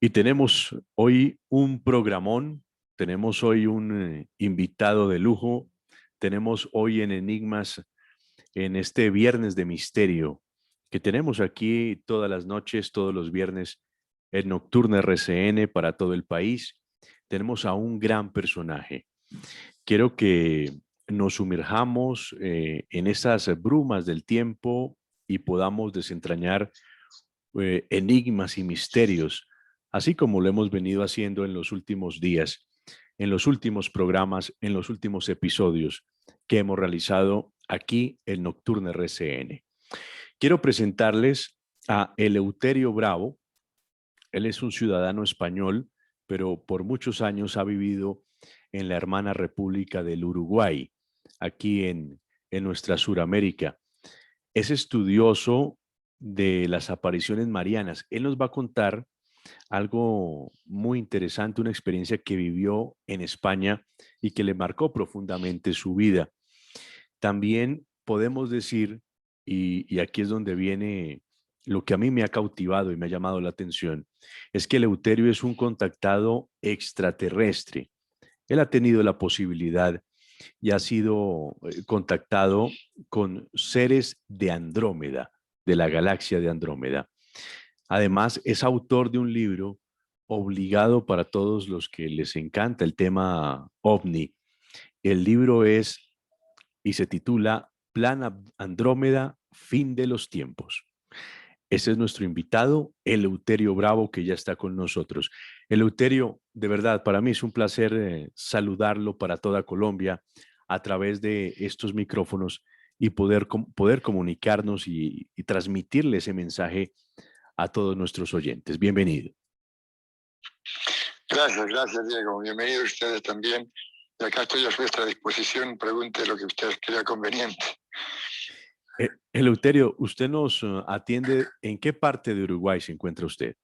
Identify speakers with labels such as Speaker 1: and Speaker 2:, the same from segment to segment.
Speaker 1: Y tenemos hoy un programón, tenemos hoy un invitado de lujo, tenemos hoy en Enigmas, en este viernes de misterio, que tenemos aquí todas las noches, todos los viernes, el Nocturno RCN para todo el país. Tenemos a un gran personaje. Quiero que nos sumerjamos en esas brumas del tiempo y podamos desentrañar enigmas y misterios, así como lo hemos venido haciendo en los últimos días, en los últimos programas, en los últimos episodios que hemos realizado aquí en Nocturne RCN. Quiero presentarles a Eleuterio Bravo. Él es un ciudadano español, pero por muchos años ha vivido en la hermana República del Uruguay, aquí en nuestra Suramérica. Es estudioso de las apariciones marianas. Él nos va a contar algo muy interesante, una experiencia que vivió en España y que le marcó profundamente su vida. También podemos decir, y aquí es donde viene lo que a mí me ha cautivado y me ha llamado la atención, es que Eleuterio es un contactado extraterrestre. Él ha tenido la posibilidad y ha sido contactado con seres de Andrómeda, de la galaxia de Andrómeda. Además, es autor de un libro obligado para todos los que les encanta el tema ovni. El libro es y se titula Plan Andrómeda, fin de los tiempos. Ese es nuestro invitado, Eleuterio Bravo, que ya está con nosotros. Eleuterio, de verdad, para mí es un placer saludarlo para toda Colombia a través de estos micrófonos y poder comunicarnos y transmitirle ese mensaje a todos nuestros oyentes. Bienvenido.
Speaker 2: Gracias, Diego. Bienvenidos ustedes también. Y acá estoy a vuestra disposición. Pregunte lo que ustedes crea conveniente.
Speaker 1: Eleuterio, usted nos atiende. ¿En qué parte de Uruguay se encuentra usted?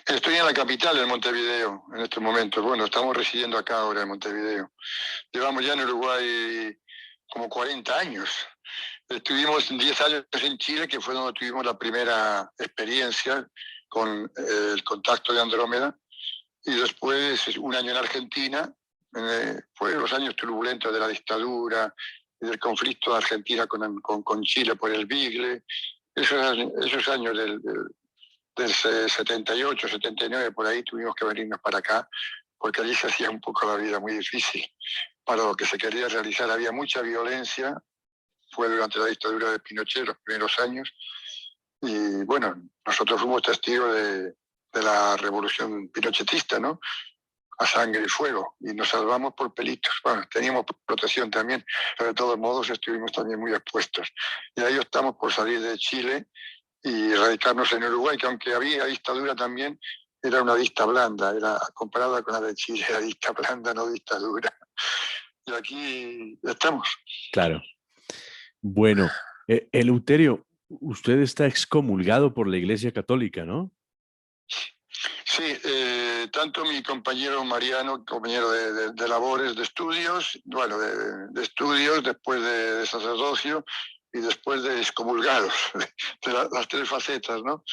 Speaker 2: Estoy en la capital, en Montevideo, en este momento. Bueno, estamos residiendo acá ahora en Montevideo. Llevamos ya en Uruguay como 40 años. Estuvimos 10 años en Chile, que fue donde tuvimos la primera experiencia con el contacto de Andrómeda. Y después un año en Argentina. Fue los años turbulentos de la dictadura y del conflicto de Argentina con Chile por el Bigle. Esos años del 78, 79, por ahí tuvimos que venirnos para acá, porque allí se hacía un poco la vida muy difícil. Para lo que se quería realizar había mucha violencia. Fue durante la dictadura de Pinochet, los primeros años. Y bueno, nosotros fuimos testigos de la revolución pinochetista, ¿no? A sangre y fuego, y nos salvamos por pelitos. Bueno, teníamos protección también, pero de todos modos estuvimos también muy expuestos. Y ahí estamos por salir de Chile y radicarnos en Uruguay, que aunque había dictadura también, era una dicta blanda, era comparada con la de Chile, era dicta blanda, no dictadura. Y aquí estamos.
Speaker 1: Claro. Bueno, Eleuterio, usted está excomulgado por la Iglesia Católica, ¿no?
Speaker 2: Sí, tanto mi compañero Mariano, compañero de labores, de estudios, bueno, de estudios, después de sacerdocio y después de excomulgados, las tres facetas, ¿no?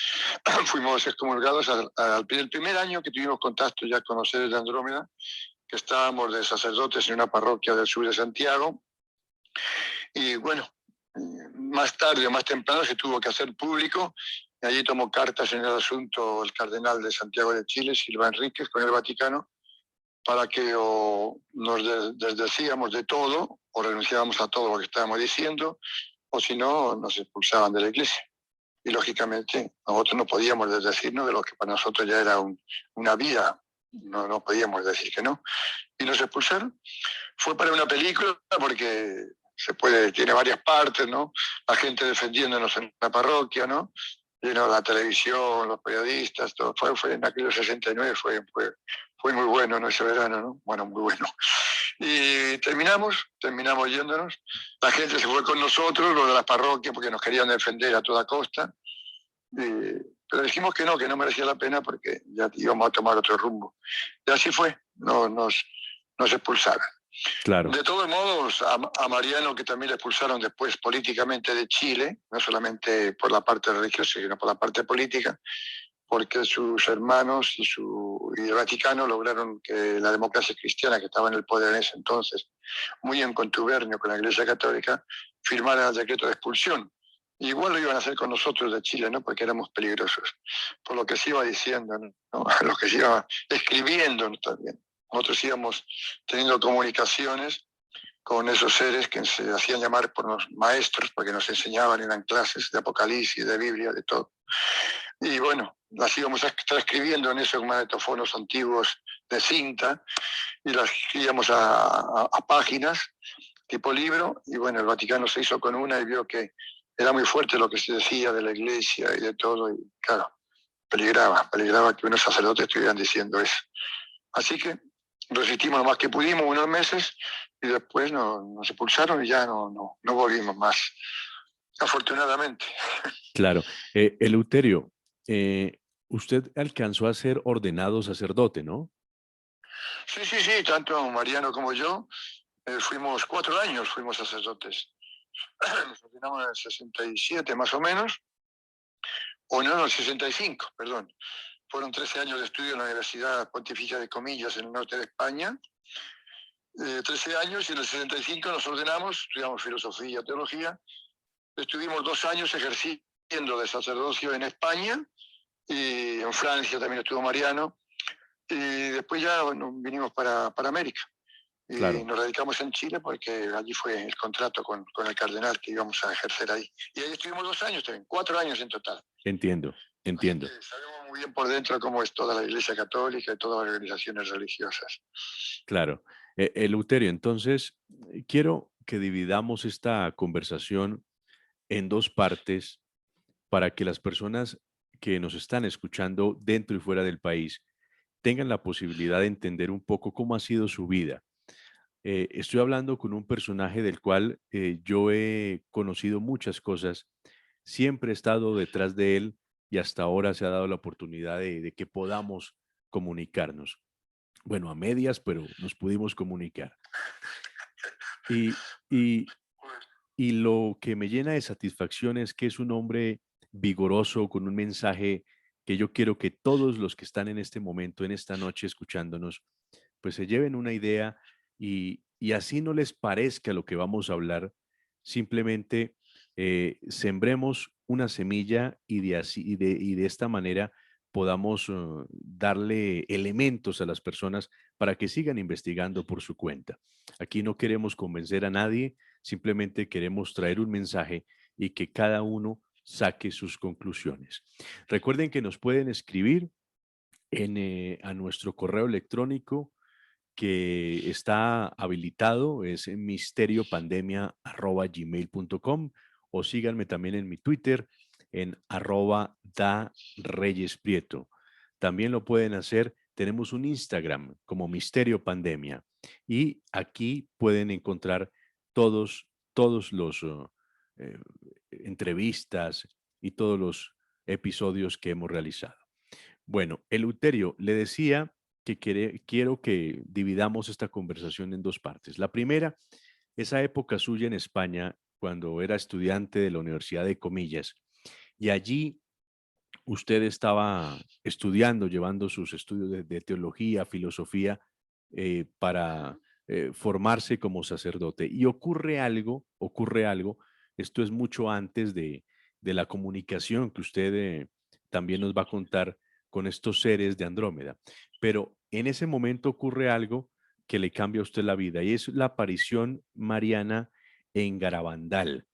Speaker 2: Fuimos excomulgados el primer año que tuvimos contacto ya con los seres de Andrómeda, que estábamos de sacerdotes en una parroquia del sur de Santiago. Y bueno, más tarde o más temprano se tuvo que hacer público. Y allí tomó cartas en el asunto el cardenal de Santiago de Chile, Silva Enríquez, con el Vaticano, para que o nos desdecíamos de todo o renunciábamos a todo lo que estábamos diciendo, o si no, nos expulsaban de la iglesia. Y lógicamente nosotros no podíamos desdecirnos de lo que para nosotros ya era una vida. No podíamos decir que no. Y nos expulsaron. Fue para una película porque tiene varias partes, ¿no? La gente defendiéndonos en la parroquia, ¿no? La televisión, los periodistas, todo. Fue en aquellos 69, fue muy bueno, ¿no? Ese verano, ¿no? Bueno, muy bueno. Y terminamos yéndonos. La gente se fue con nosotros, los de la parroquia, porque nos querían defender a toda costa. Pero dijimos que no merecía la pena porque ya íbamos a tomar otro rumbo. Y así fue, nos expulsaron.
Speaker 1: Claro.
Speaker 2: De todos modos, a Mariano, que también le expulsaron después políticamente de Chile, no solamente por la parte religiosa, sino por la parte política, porque sus hermanos y el Vaticano lograron que la democracia cristiana, que estaba en el poder en ese entonces, muy en contubernio con la Iglesia Católica, firmara el decreto de expulsión. Igual lo iban a hacer con nosotros de Chile, ¿no? Porque éramos peligrosos, por lo que se iba diciendo, ¿no? Lo que se iba escribiendo también. Nosotros íbamos teniendo comunicaciones con esos seres que se hacían llamar por los maestros, porque nos enseñaban, eran clases de Apocalipsis, de Biblia, de todo. Y bueno, las íbamos transcribiendo en esos magnetofonos antiguos de cinta y las íbamos a páginas tipo libro, y bueno, el Vaticano se hizo con una y vio que era muy fuerte lo que se decía de la iglesia y de todo, y claro, peligraba que unos sacerdotes estuvieran diciendo eso. Así que resistimos lo más que pudimos unos meses y después nos expulsaron y ya no volvimos más, afortunadamente.
Speaker 1: Claro. Eleuterio, usted alcanzó a ser ordenado sacerdote, ¿no?
Speaker 2: Sí, tanto Mariano como yo fuimos 4 años, fuimos sacerdotes. Nos ordenamos en el 67 más o menos, o no, en el 65, perdón. Fueron 13 años de estudio en la Universidad Pontificia de Comillas en el norte de España. 13 años y en el 65 nos ordenamos, estudiamos filosofía, teología. Estuvimos 2 años ejerciendo de sacerdocio en España y en Francia también estuvo Mariano. Y después ya vinimos para América. Y
Speaker 1: Claro,
Speaker 2: nos radicamos en Chile porque allí fue el contrato con el cardenal que íbamos a ejercer ahí. Y ahí estuvimos 2 años también, 4 años en total.
Speaker 1: entiendo,
Speaker 2: Así que
Speaker 1: entiendo.
Speaker 2: sabemos muy bien por dentro cómo es toda la Iglesia Católica y todas las organizaciones religiosas.
Speaker 1: Claro. Eleuterio, entonces, quiero que dividamos esta conversación en dos partes para que las personas que nos están escuchando dentro y fuera del país tengan la posibilidad de entender un poco cómo ha sido su vida. Estoy hablando con un personaje del cual yo he conocido muchas cosas, siempre he estado detrás de él y hasta ahora se ha dado la oportunidad de que podamos comunicarnos. Bueno, a medias, pero nos pudimos comunicar. Y, y, y lo que me llena de satisfacción es que es un hombre vigoroso, con un mensaje que yo quiero que todos los que están en este momento, en esta noche, escuchándonos, pues se lleven una idea y así no les parezca lo que vamos a hablar, simplemente sembremos una semilla y de esta manera podamos darle elementos a las personas para que sigan investigando por su cuenta. Aquí no queremos convencer a nadie, simplemente queremos traer un mensaje y que cada uno saque sus conclusiones. Recuerden que nos pueden escribir a nuestro correo electrónico que está habilitado, es en misteriopandemia@gmail.com, o síganme también en mi Twitter en @da_reyes_prieto. También lo pueden hacer, tenemos un Instagram como Misterio Pandemia y aquí pueden encontrar todos los eh, entrevistas y todos los episodios que hemos realizado. Bueno, Eleuterio, le decía que quiero que dividamos esta conversación en dos partes. La primera, esa época suya en España, cuando era estudiante de la Universidad de Comillas, y allí usted estaba estudiando, llevando sus estudios de teología, filosofía, para formarse como sacerdote. Y ocurre algo, esto es mucho antes de la comunicación que usted también nos va a contar con estos seres de Andrómeda. Pero en ese momento ocurre algo que le cambia a usted la vida y es la aparición mariana en Garabandal.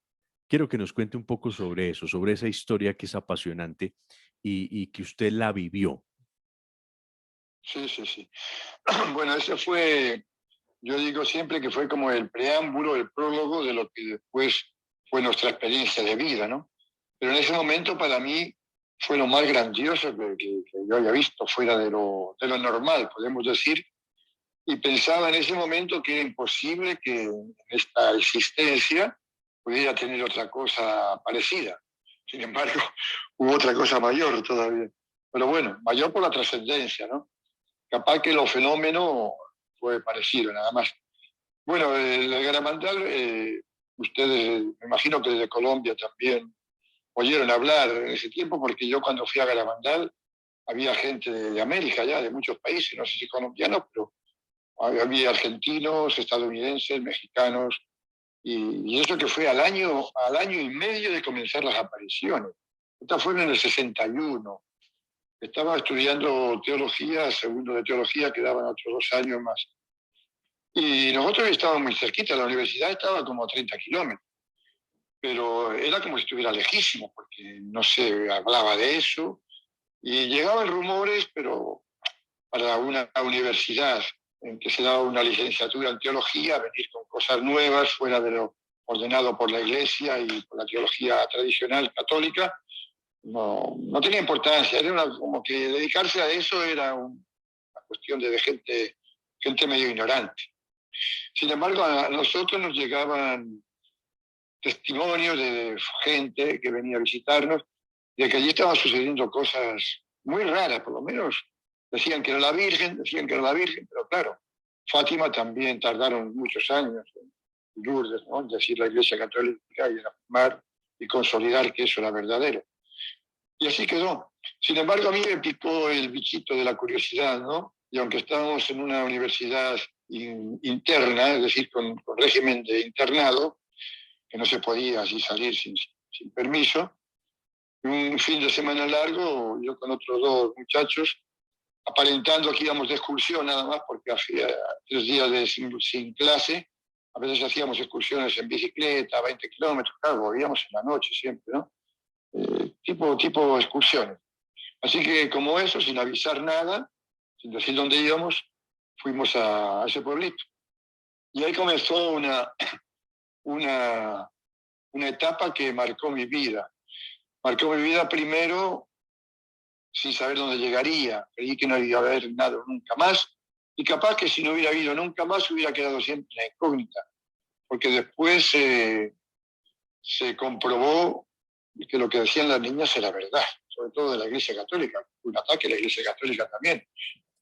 Speaker 1: Quiero que nos cuente un poco sobre eso, sobre esa historia que es apasionante y que usted la vivió.
Speaker 2: Sí. Bueno, eso fue, yo digo siempre que fue como el preámbulo, el prólogo de lo que después fue nuestra experiencia de vida, ¿no? Pero en ese momento para mí fue lo más grandioso que yo había visto, fuera de lo normal, podemos decir, y pensaba en ese momento que era imposible que esta existencia pudiera tener otra cosa parecida. Sin embargo, hubo otra cosa mayor todavía. Pero bueno, mayor por la trascendencia, ¿no? Capaz que los fenómenos fue parecido, nada más. Bueno, el Garamandal, ustedes, me imagino que desde Colombia también oyeron hablar en ese tiempo, porque yo cuando fui a Garamandal había gente de América ya, de muchos países, no sé si colombianos, pero había argentinos, estadounidenses, mexicanos, y eso que fue al año y medio de comenzar las apariciones. Estas fueron en el 61. Estaba estudiando teología, segundo de teología, quedaban otros 2 años más. Y nosotros estábamos muy cerquita, la universidad estaba como a 30 kilómetros, pero era como si estuviera lejísimo, porque no se hablaba de eso. Y llegaban rumores, pero para una universidad en que se daba una licenciatura en teología, venir con cosas nuevas, fuera de lo ordenado por la Iglesia y por la teología tradicional católica, no tenía importancia. Era como que dedicarse a eso era una cuestión de gente medio ignorante. Sin embargo, a nosotros nos llegaban testimonios de gente que venía a visitarnos, de que allí estaban sucediendo cosas muy raras, por lo menos decían que era la Virgen, pero claro, Fátima también tardaron muchos años en Lourdes, ¿no?, en decir la Iglesia Católica y en afirmar y consolidar que eso era verdadero. Y así quedó. Sin embargo, a mí me picó el bichito de la curiosidad, ¿no? Y aunque estábamos en una universidad interna, es decir, con régimen de internado, que no se podía así salir sin permiso, un fin de semana largo, yo con otros 2 muchachos, aparentando que íbamos de excursión nada más, porque hacía 3 días sin clase, a veces hacíamos excursiones en bicicleta, 20 kilómetros, claro, volvíamos en la noche siempre, ¿no? Tipo excursiones. Así que como eso, sin avisar nada, sin decir dónde íbamos, fuimos a ese pueblito. Y ahí comenzó una etapa que marcó mi vida. Marcó mi vida primero sin saber dónde llegaría. Creí que no iba a haber nada nunca más. Y capaz que si no hubiera habido nunca más, hubiera quedado siempre en la incógnita. Porque después se comprobó que lo que decían las niñas era verdad, sobre todo de la Iglesia Católica. Un ataque a la Iglesia Católica también.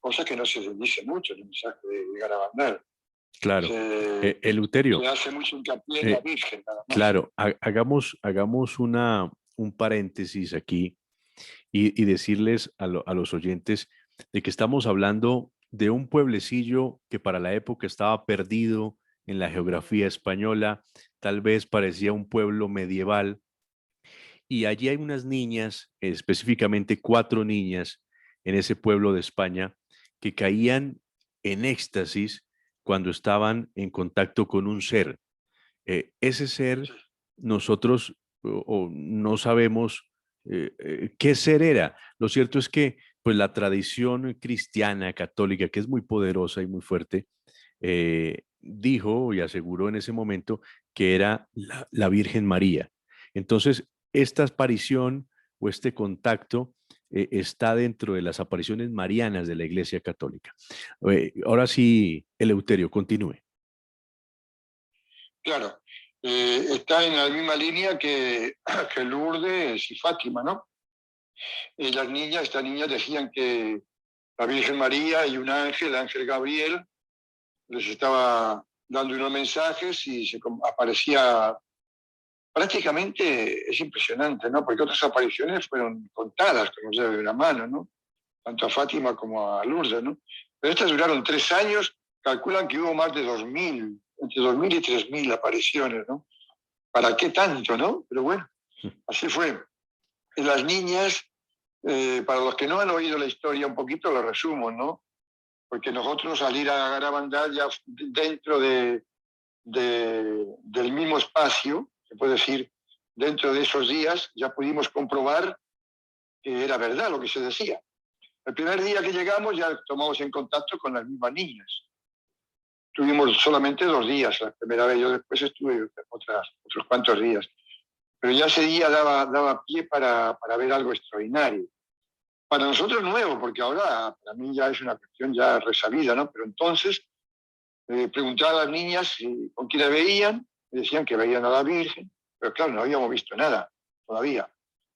Speaker 2: Cosa que no se dice mucho en el mensaje de Garabandal.
Speaker 1: Claro. Eleuterio.
Speaker 2: Se hace mucho hincapié en la Virgen, nada más.
Speaker 1: Claro, hagamos un paréntesis aquí y decirles a los oyentes de que estamos hablando de un pueblecillo que para la época estaba perdido en la geografía española, tal vez parecía un pueblo medieval, y allí hay unas niñas, específicamente 4 niñas en ese pueblo de España, que caían en éxtasis cuando estaban en contacto con un ser. Ese ser, nosotros no sabemos qué ser era. Lo cierto es que pues, la tradición cristiana, católica, que es muy poderosa y muy fuerte, dijo y aseguró en ese momento que era la Virgen María. Entonces, esta aparición o este contacto está dentro de las apariciones marianas de la Iglesia Católica. Ahora sí, Eleuterio, continúe.
Speaker 2: Claro, está en la misma línea que Lourdes y Fátima, ¿no? Estas niñas decían que la Virgen María y un ángel, el ángel Gabriel, les estaba dando unos mensajes y aparecía prácticamente, es impresionante, ¿no? Porque otras apariciones fueron contadas, como se ve de la mano, ¿no? Tanto a Fátima como a Lourdes, ¿no? Pero estas duraron 3 años, calculan que hubo más de 2.000, entre 2.000 y 3.000 apariciones, ¿no? ¿Para qué tanto, no? Pero bueno, así fue. Y las niñas, para los que no han oído la historia un poquito, lo resumo, ¿no? Porque nosotros al ir a Garabandal ya dentro del mismo espacio, se puede decir, dentro de esos días, ya pudimos comprobar que era verdad lo que se decía. El primer día que llegamos ya tomamos en contacto con las mismas niñas. Tuvimos solamente 2 días, la primera vez, yo después estuve otros cuantos días. Pero ya ese día daba pie para ver algo extraordinario. Para nosotros nuevo, porque ahora para mí ya es una cuestión ya resabida, ¿no? Pero entonces preguntaba a las niñas con quién la veían, me decían que veían a la Virgen, pero claro, no habíamos visto nada todavía,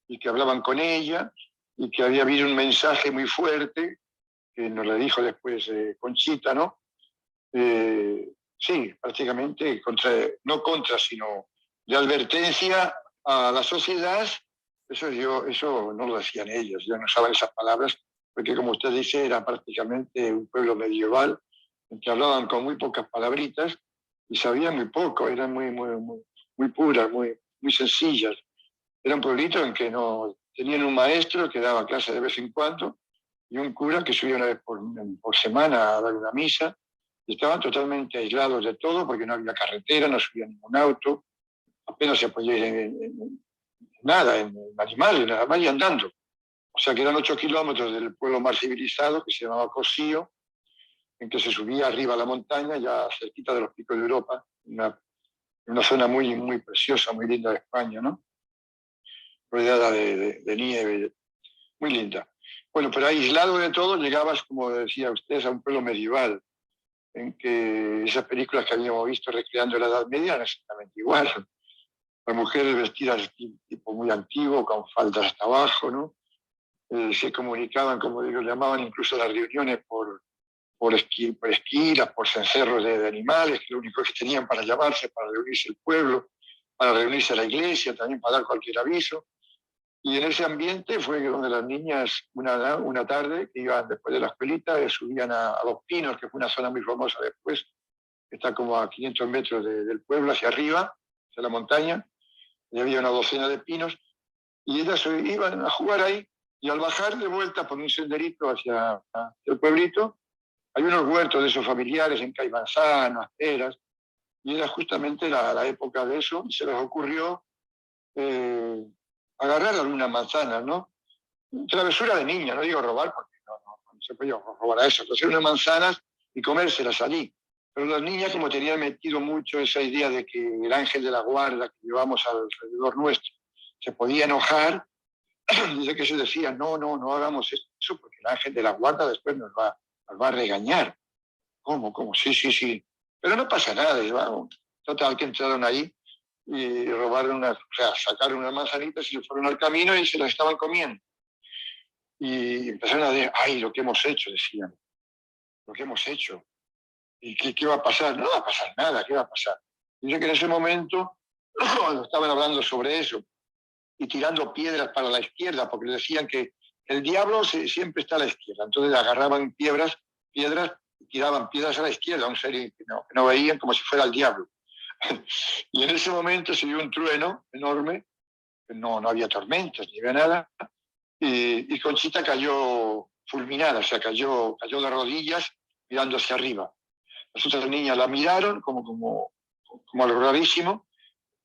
Speaker 2: y que hablaban con ella, y que había habido un mensaje muy fuerte, que nos lo dijo después Conchita, ¿no? Sí, prácticamente, sino de advertencia a la sociedad. Eso no lo decían ellos, ya no usaban esas palabras, porque como usted dice, era prácticamente un pueblo medieval, en que hablaban con muy pocas palabritas y sabían muy poco, eran muy puras, muy sencillas. Era un pueblito en que no tenían un maestro que daba clase de vez en cuando y un cura que subía una vez por semana a dar una misa, y estaban totalmente aislados de todo porque no había carretera, no subía ningún auto, apenas se podía ir en nada, en animales, nada más y andando. O sea que eran 8 kilómetros del pueblo más civilizado, que se llamaba Cosío, en que se subía arriba a la montaña, ya cerquita de los picos de Europa, una zona muy preciosa, muy linda de España, ¿no? Rodeada de nieve, muy linda. Bueno, pero aislado de todo, llegabas, como decía usted, a un pueblo medieval, en que esas películas que habíamos visto recreando la Edad Media eran exactamente igual. Las mujeres vestidas tipo muy antiguo, con faldas hasta abajo, ¿no? Se comunicaban, como ellos llamaban, incluso las reuniones por esquilas, por cencerros de animales, que lo único que tenían para llamarse, para reunirse el pueblo, para reunirse la iglesia, también para dar cualquier aviso. Y en ese ambiente fue donde las niñas, una tarde, que iban después de la escuelita, subían a Los Pinos, que fue una zona muy famosa después, que está como a 500 metros del pueblo, hacia arriba, hacia la montaña, y había una docena de pinos, y ellas iban a jugar ahí, y al bajar de vuelta por un senderito hacia el pueblito, hay unos huertos de esos familiares en que hay manzanas, peras, y era justamente la época de eso, y se les ocurrió agarrar algunas manzanas, ¿no? Travesura de niña, no digo robar, porque no se podía robar a eso, hacer unas manzanas y comérselas allí. Pero las niñas, como tenían metido mucho esa idea de que el ángel de la guarda que llevamos alrededor nuestro se podía enojar, dice que se decía, no hagamos eso, porque el ángel de la guarda después nos va a regañar. ¿Cómo? Sí. Pero no pasa nada, vamos. Total, que entraron ahí y robaron sacaron unas manzanitas y se fueron al camino y se las estaban comiendo. Y empezaron a decir, ay, lo que hemos hecho, decían, lo que hemos hecho. ¿Y qué va a pasar? No va a pasar nada, ¿qué va a pasar? Dice que en ese momento estaban hablando sobre eso y tirando piedras para la izquierda, porque decían que el diablo siempre está a la izquierda. Entonces agarraban piedras y tiraban piedras a la izquierda, a un ser que no veían, como si fuera el diablo. Y en ese momento se dio un trueno enorme, no había tormentas ni había nada, y Conchita cayó fulminada, o sea, cayó de rodillas mirando hacia arriba. Las otras niñas la miraron como algo rarísimo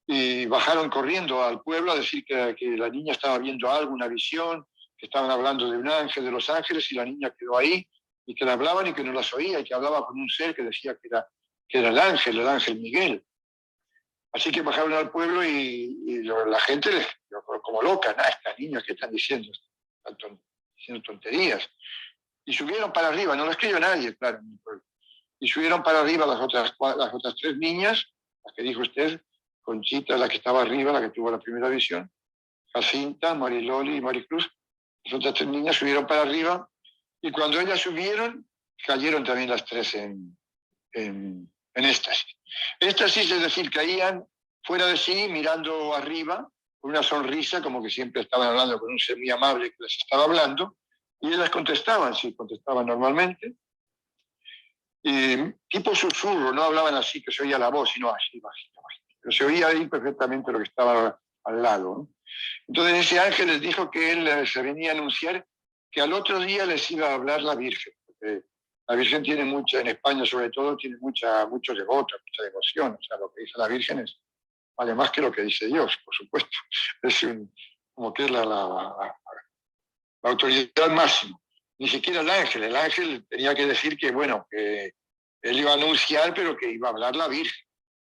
Speaker 2: y bajaron corriendo al pueblo a decir que la niña estaba viendo algo, una visión, que estaban hablando de un ángel, de los ángeles, y la niña quedó ahí y que la hablaban y que no las oía y que hablaba con un ser que decía que era el ángel Miguel. Así que bajaron al pueblo y la gente como loca, estas niñas que están diciendo tonterías. Y subieron para arriba, no las creyó nadie, claro, en el pueblo. Y subieron para arriba las otras 3 niñas, las que dijo usted, Conchita, la que estaba arriba, la que tuvo la primera visión, Jacinta, Mariloli y Maricruz. Las otras 3 niñas subieron para arriba y cuando ellas subieron, cayeron también las 3 en éxtasis. Éxtasis es decir, caían fuera de sí, mirando arriba, con una sonrisa, como que siempre estaban hablando con un ser muy amable que les estaba hablando, y ellas contestaban, sí, contestaban normalmente, tipo susurro, no hablaban así que se oía la voz, sino así, bajito. Pero se oía ahí perfectamente lo que estaba al lado, ¿no? Entonces ese ángel les dijo que él se venía a anunciar que al otro día les iba a hablar la Virgen, porque la Virgen tiene en España sobre todo, tiene mucho devoto, mucha devoción. O sea, lo que dice la Virgen vale más que lo que dice Dios, por supuesto. Es como que es la autoridad máxima. Ni siquiera el ángel tenía que decir que, bueno, que él iba a anunciar, pero que iba a hablar la Virgen.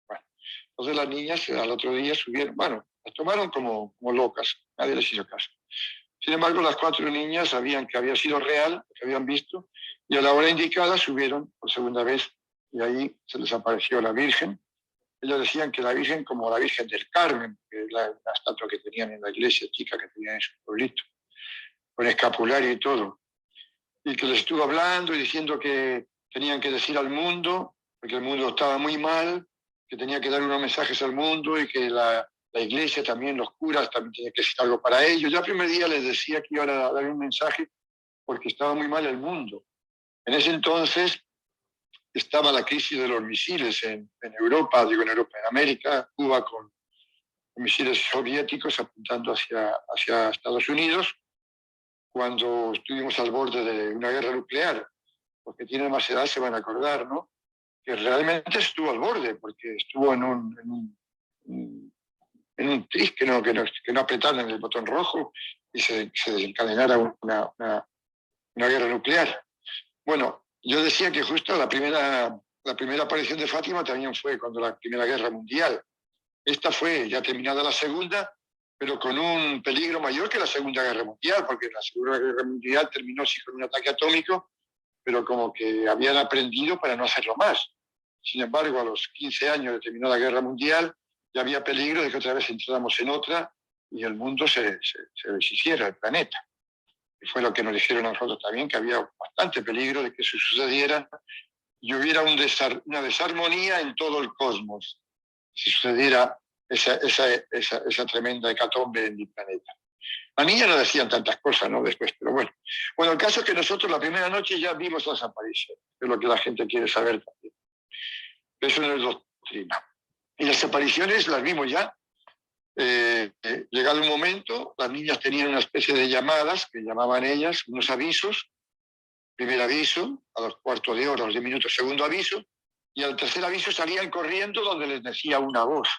Speaker 2: Bueno, entonces las niñas al otro día subieron, bueno, las tomaron como locas, nadie les hizo caso. Sin embargo, las 4 niñas sabían que había sido real, que habían visto, y a la hora indicada subieron por segunda vez, y ahí se les apareció la Virgen. Ellos decían que la Virgen, como la Virgen del Carmen, que es la estatua que tenían en la iglesia chica que tenían en su pueblito, con escapulario y todo, y que les estuvo hablando y diciendo que tenían que decir al mundo, porque el mundo estaba muy mal, que tenía que dar unos mensajes al mundo y que la iglesia también, los curas, también tenían que decir algo para ellos. Ya el primer día les decía que iban a dar un mensaje porque estaba muy mal el mundo. En ese entonces estaba la crisis de los misiles en Europa, digo en Europa, en América, Cuba con misiles soviéticos apuntando hacia Estados Unidos, cuando estuvimos al borde de una guerra nuclear. Los que tienen más edad se van a acordar, ¿no? Que realmente estuvo al borde, porque estuvo en un tris que no apretaran el botón rojo y se desencadenara una guerra nuclear. Bueno, yo decía que justo la primera aparición de Fátima también fue cuando la Primera Guerra Mundial. Esta fue ya terminada la Segunda, pero con un peligro mayor que la Segunda Guerra Mundial, porque la Segunda Guerra Mundial terminó sí con un ataque atómico, pero como que habían aprendido para no hacerlo más. Sin embargo, a los 15 años de terminar la Guerra Mundial, ya había peligro de que otra vez entráramos en otra y el mundo se deshiciera, el planeta. Y fue lo que nos dijeron a nosotros también, que había bastante peligro de que eso sucediera y hubiera una desarmonía en todo el cosmos, si sucediera esa tremenda hecatombe en el planeta. A niña no decían tantas cosas, ¿no? Después, pero bueno. Bueno, el caso es que nosotros la primera noche ya vimos las apariciones, que es lo que la gente quiere saber también. Eso no es doctrina. Y las apariciones las vimos ya. Llegado un momento, las niñas tenían una especie de llamadas, que llamaban ellas, unos avisos. Primer aviso, a los cuartos de hora, a los 10 minutos, segundo aviso, y al tercer aviso salían corriendo donde les decía una voz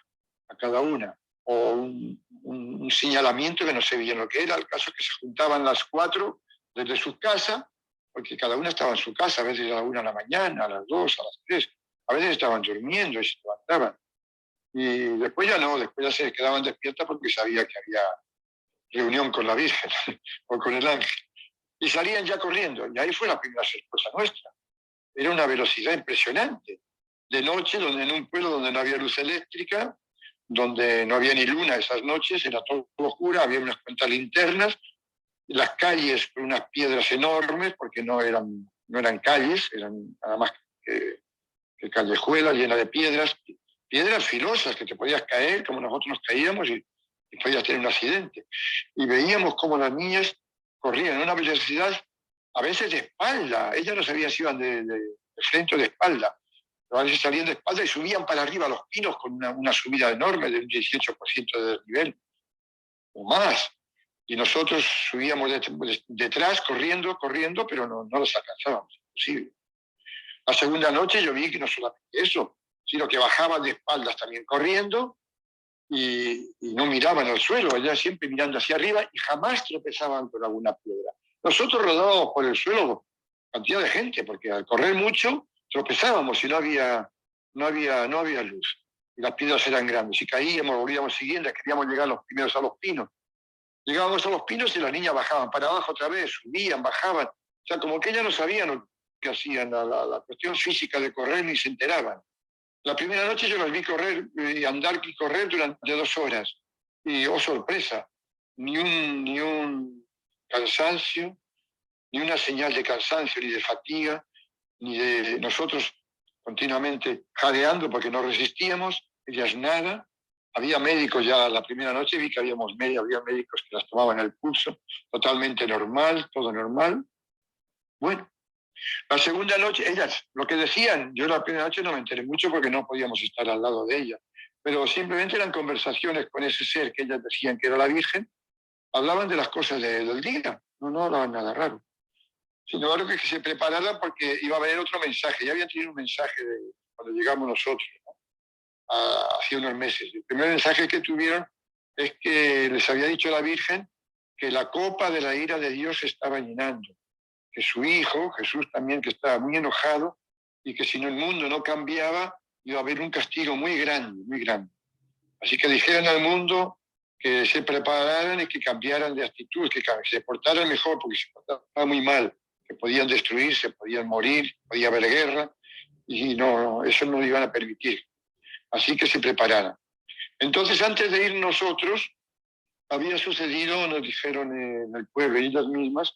Speaker 2: a cada una, o un señalamiento que no sé bien lo que era. El caso es que se juntaban las 4 desde su casa, porque cada una estaba en su casa, a veces a la 1 de la mañana, a las 2, a las 3, a veces estaban durmiendo y se levantaban. Y después ya no, después ya se quedaban despiertas porque sabía que había reunión con la Virgen o con el ángel. Y salían ya corriendo, y ahí fue la primera sorpresa nuestra. Era una velocidad impresionante. De noche, en un pueblo donde no había luz eléctrica, donde no había ni luna esas noches, era todo oscuro, había unas cuantas linternas, las calles con unas piedras enormes, porque no eran calles, eran nada más que callejuelas llenas de piedras filosas que te podías caer, como nosotros nos caíamos y podías tener un accidente. Y veíamos cómo las niñas corrían a una velocidad, a veces de espalda. Ellas no sabían si iban de frente o de espalda. Pero a veces salían de espalda y subían para arriba a los pinos con una subida enorme de un 18% de desnivel o más. Y nosotros subíamos detrás, corriendo, pero no los alcanzábamos, imposible. La segunda noche yo vi que no solamente eso, sino que bajaban de espaldas también corriendo y no miraban al suelo, allá siempre mirando hacia arriba y jamás tropezaban con alguna piedra. Nosotros rodábamos por el suelo cantidad de gente, porque al correr mucho tropezábamos y no había luz. Y las piedras eran grandes. Y caíamos, volvíamos siguiendo, queríamos llegar los primeros a los pinos. Llegábamos a los pinos y las niñas bajaban para abajo otra vez, subían, bajaban. O sea, como que ellas no sabían lo que hacían, la cuestión física de correr, ni se enteraban. La primera noche yo las vi correr, andar y correr durante 2 horas. Y, oh sorpresa, ni un cansancio, ni una señal de cansancio, ni de fatiga, ni de nosotros continuamente jadeando porque no resistíamos, ellas nada. Había médicos ya la primera noche, vi que había médicos que las tomaban el pulso, totalmente normal, todo normal. Bueno, la segunda noche, ellas, lo que decían, yo la primera noche no me enteré mucho porque no podíamos estar al lado de ellas, pero simplemente eran conversaciones con ese ser que ellas decían que era la Virgen, hablaban de las cosas del día, no hablaban nada raro. Sin embargo, que se prepararan porque iba a haber otro mensaje. Ya habían tenido un mensaje cuando llegamos nosotros, ¿no? Hace unos meses. El primer mensaje que tuvieron es que les había dicho la Virgen que la copa de la ira de Dios se estaba llenando, que su hijo, Jesús también, que estaba muy enojado y que si no el mundo no cambiaba, iba a haber un castigo muy grande, muy grande. Así que dijeron al mundo que se prepararan y que cambiaran de actitud, que se portaran mejor, porque se portaban muy mal, que podían destruirse, podían morir, podía haber guerra, y no, eso no lo iban a permitir. Así que se prepararan. Entonces, antes de ir nosotros, había sucedido, nos dijeron en el pueblo, ellas mismas,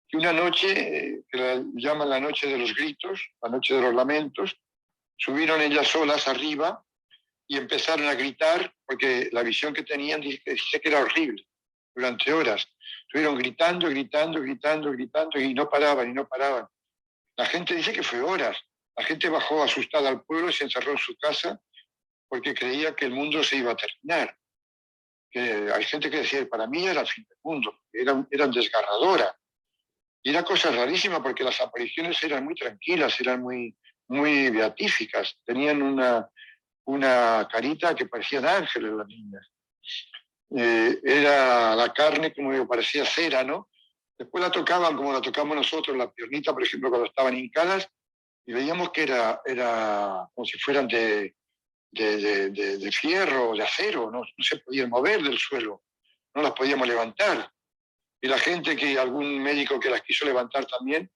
Speaker 2: que una noche, que la llaman la noche de los gritos, la noche de los lamentos, subieron ellas solas arriba y empezaron a gritar, porque la visión que tenían dice que era horrible, durante horas. Estuvieron gritando, gritando, gritando, gritando y no paraban y no paraban. La gente dice que fue horas. La gente bajó asustada al pueblo y se encerró en su casa porque creía que el mundo se iba a terminar. Que hay gente que decía, para mí era el fin del mundo, eran desgarradoras. Y era cosa rarísima porque las apariciones eran muy tranquilas, eran muy, muy beatíficas. Tenían una carita que parecían ángeles las niñas. Era la carne como que parecía cera, ¿no? Después la tocaban como la tocamos nosotros, la piernita, por ejemplo, cuando estaban hincadas, y veíamos que era como si fueran de fierro, de acero, no se podían mover del suelo, no las podíamos levantar. Y la gente, algún médico que las quiso levantar también,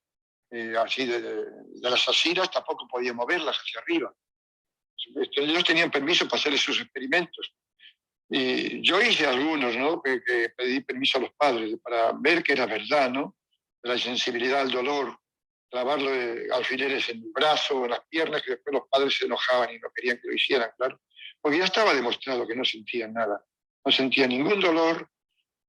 Speaker 2: así de las asiras, tampoco podía moverlas hacia arriba. Ellos tenían permiso para hacer esos experimentos. Y yo hice algunos, ¿no? Que pedí permiso a los padres para ver que era verdad, ¿no? La sensibilidad al dolor, clavarle alfileres en el brazo, en las piernas, que después los padres se enojaban y no querían que lo hicieran, claro. Porque ya estaba demostrado que no sentían nada. No sentían ningún dolor,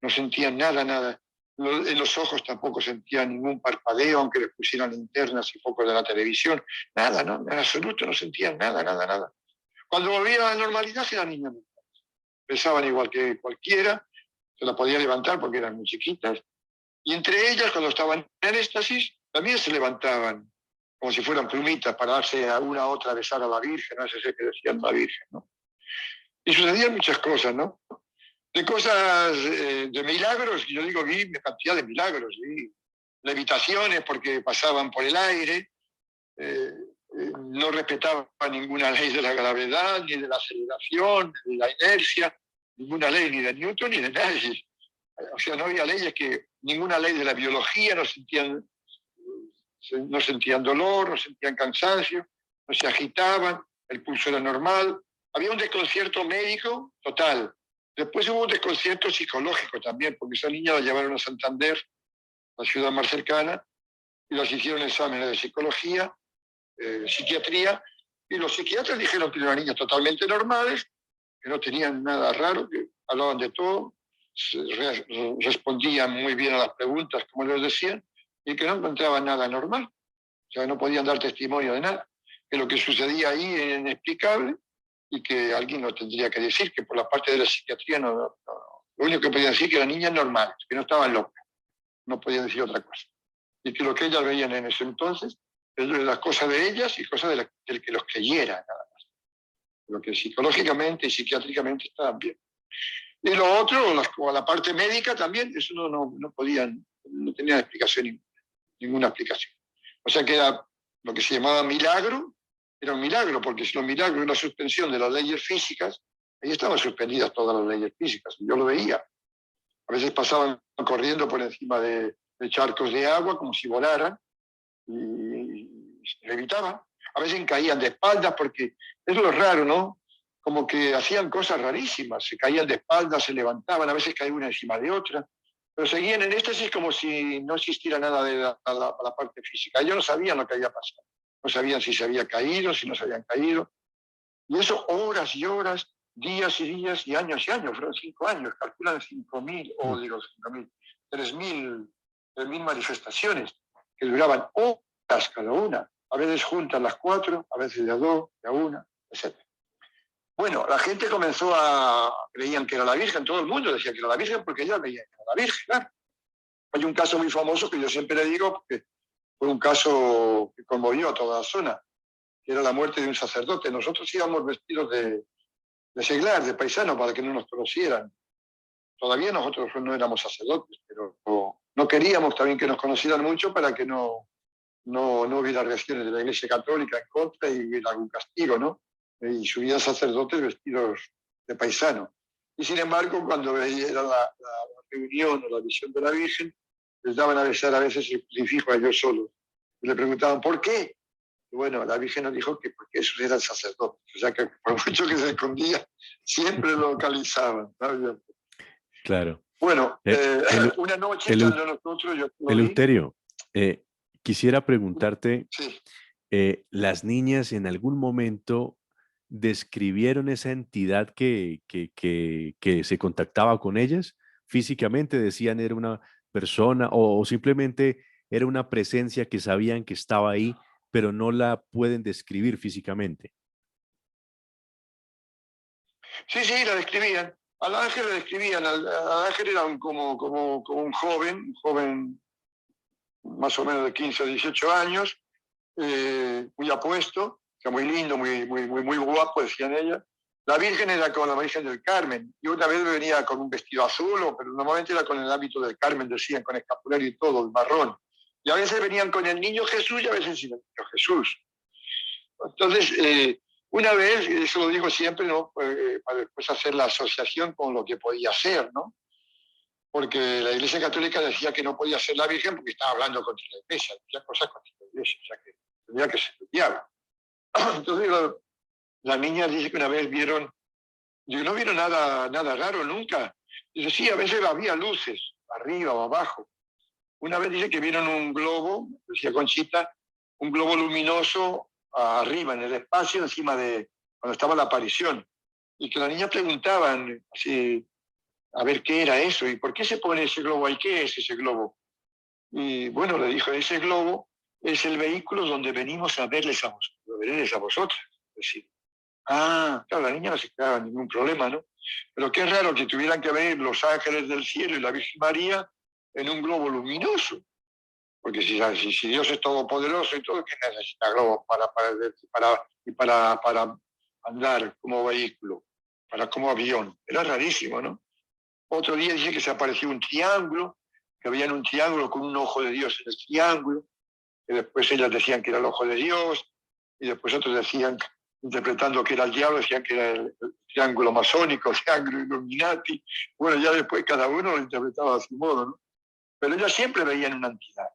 Speaker 2: no sentían nada, nada. En los ojos tampoco sentían ningún parpadeo, aunque les pusieran linternas y focos de la televisión. Nada, ¿no? En absoluto no sentían nada, nada, nada. Cuando volvían a la normalidad eran niños. Pesaban igual que cualquiera, se la podía levantar porque eran muy chiquitas. Y entre ellas, cuando estaban en éxtasis, también se levantaban como si fueran plumitas para darse a una a otra a besar a la Virgen, no sé qué decían la Virgen, ¿no? Y sucedían muchas cosas, ¿no? De cosas, de milagros, yo digo, vi una cantidad de milagros, vi levitaciones porque pasaban por el aire, no respetaban ninguna ley de la gravedad, ni de la aceleración, ni de la inercia, ninguna ley ni de Newton ni de nadie. O sea, no había leyes ninguna ley de la biología, no sentían dolor, no sentían cansancio, no se agitaban, el pulso era normal. Había un desconcierto médico total. Después hubo un desconcierto psicológico también, porque esa niña la llevaron a Santander, la ciudad más cercana, y les hicieron exámenes de psicología, psiquiatría, y los psiquiatras dijeron que eran niñas totalmente normales, que no tenían nada raro, que hablaban de todo, respondían muy bien a las preguntas, como les decían, y que no encontraban nada normal. O sea, no podían dar testimonio de nada. Que lo que sucedía ahí era inexplicable y que alguien lo tendría que decir, que por la parte de la psiquiatría lo único que podían decir es que eran niñas normales, que no estaban locas, no podían decir otra cosa. Y que lo que ellas veían en ese entonces eran las cosas de ellas y cosas del que los creyera, nada más. Lo que psicológicamente y psiquiátricamente estaban bien. Y lo otro, la parte médica también, eso no podían, no tenían explicación, ninguna explicación. O sea que era lo que se llamaba milagro, era un milagro, porque si los milagros es la suspensión de las leyes físicas, ahí estaban suspendidas todas las leyes físicas, yo lo veía. A veces pasaban corriendo por encima de charcos de agua, como si volaran, y se levitaban. A veces caían de espaldas, porque es lo raro, ¿no? Como que hacían cosas rarísimas, se caían de espaldas, se levantaban, a veces caían una encima de otra, pero seguían en éxtasis como si no existiera nada de la parte física. Ellos no sabían lo que había pasado, no sabían si se había caído, si no se habían caído, y eso horas y horas, días y días y años, fueron 5 años, calculan 5.000, o digo 5.000, 3.000 manifestaciones que duraban horas cada una, a veces juntas las 4, a veces de a 2, de a 1, etc. Bueno, la gente comenzó creían que era la Virgen, todo el mundo decía que era la Virgen porque ella veía que era la Virgen, claro. Hay un caso muy famoso que yo siempre le digo, porque fue un caso que conmovió a toda la zona, que era la muerte de un sacerdote. Nosotros íbamos vestidos de seglar, de paisano, para que no nos conocieran. Todavía nosotros no éramos sacerdotes, pero no queríamos también que nos conocieran mucho para que no hubiera reacciones de la Iglesia Católica en contra y hubiera algún castigo, ¿no? Y subían sacerdotes vestidos de paisano. Y sin embargo, cuando era la reunión o la visión de la Virgen, les daban a besar a veces el crucifijo a ellos solos. Y le preguntaban, ¿por qué? Y bueno, la Virgen nos dijo que porque esos eran sacerdotes. O sea que por mucho que se escondía, siempre lo localizaban, ¿no?
Speaker 1: Claro.
Speaker 2: Bueno, una noche estando nosotros, yo
Speaker 1: Eleuterio, quisiera preguntarte,
Speaker 2: sí.
Speaker 1: ¿las niñas en algún momento describieron esa entidad que se contactaba con ellas? Físicamente decían era persona o simplemente era una presencia que sabían que estaba ahí, pero no la pueden describir físicamente?
Speaker 2: Sí, sí, la describían. Al ángel la describían. Al ángel era como un joven más o menos de 15 o 18 años, muy apuesto, que muy lindo, muy guapo, decían ella. La Virgen era como la Virgen del Carmen, y una vez venía con un vestido azul, pero normalmente era con el hábito del Carmen, decían, con escapulario y todo, el marrón. Y a veces venían con el niño Jesús y a veces sin el niño Jesús. Entonces, una vez, eso lo digo siempre, ¿no? Para después hacer la asociación con lo que podía ser, ¿no? Porque la Iglesia Católica decía que no podía ser la Virgen porque estaba hablando contra la Iglesia, decía cosas contra la Iglesia, o sea que tenía que ser el diablo. Entonces, la niña dice que una vez vieron, digo, no vieron nada raro nunca. Dice, sí, a veces había luces, arriba o abajo. Una vez dice que vieron un globo, decía Conchita, un globo luminoso arriba, en el espacio, encima de cuando estaba la aparición. Y que las niñas preguntaban así, a ver qué era eso y por qué se pone ese globo ahí, qué es ese globo. Y bueno, le dijo, ese globo es el vehículo donde venimos a verles a vosotros. Es decir, claro, la niña no se quedaba ningún problema, ¿no? Pero qué raro que tuvieran que venir los ángeles del cielo y la Virgen María en un globo luminoso. Porque si Dios es todopoderoso y todo, ¿qué necesita globos para andar como vehículo, como avión? Era rarísimo, ¿no? Otro día dice que se apareció un triángulo, que había un triángulo con un ojo de Dios en el triángulo, que después ellas decían que era el ojo de Dios, y después otros decían, interpretando que era el diablo, decían que era el triángulo masónico, el triángulo Illuminati. Bueno, ya después cada uno lo interpretaba a su modo, ¿no? Pero ellas siempre veían una entidad.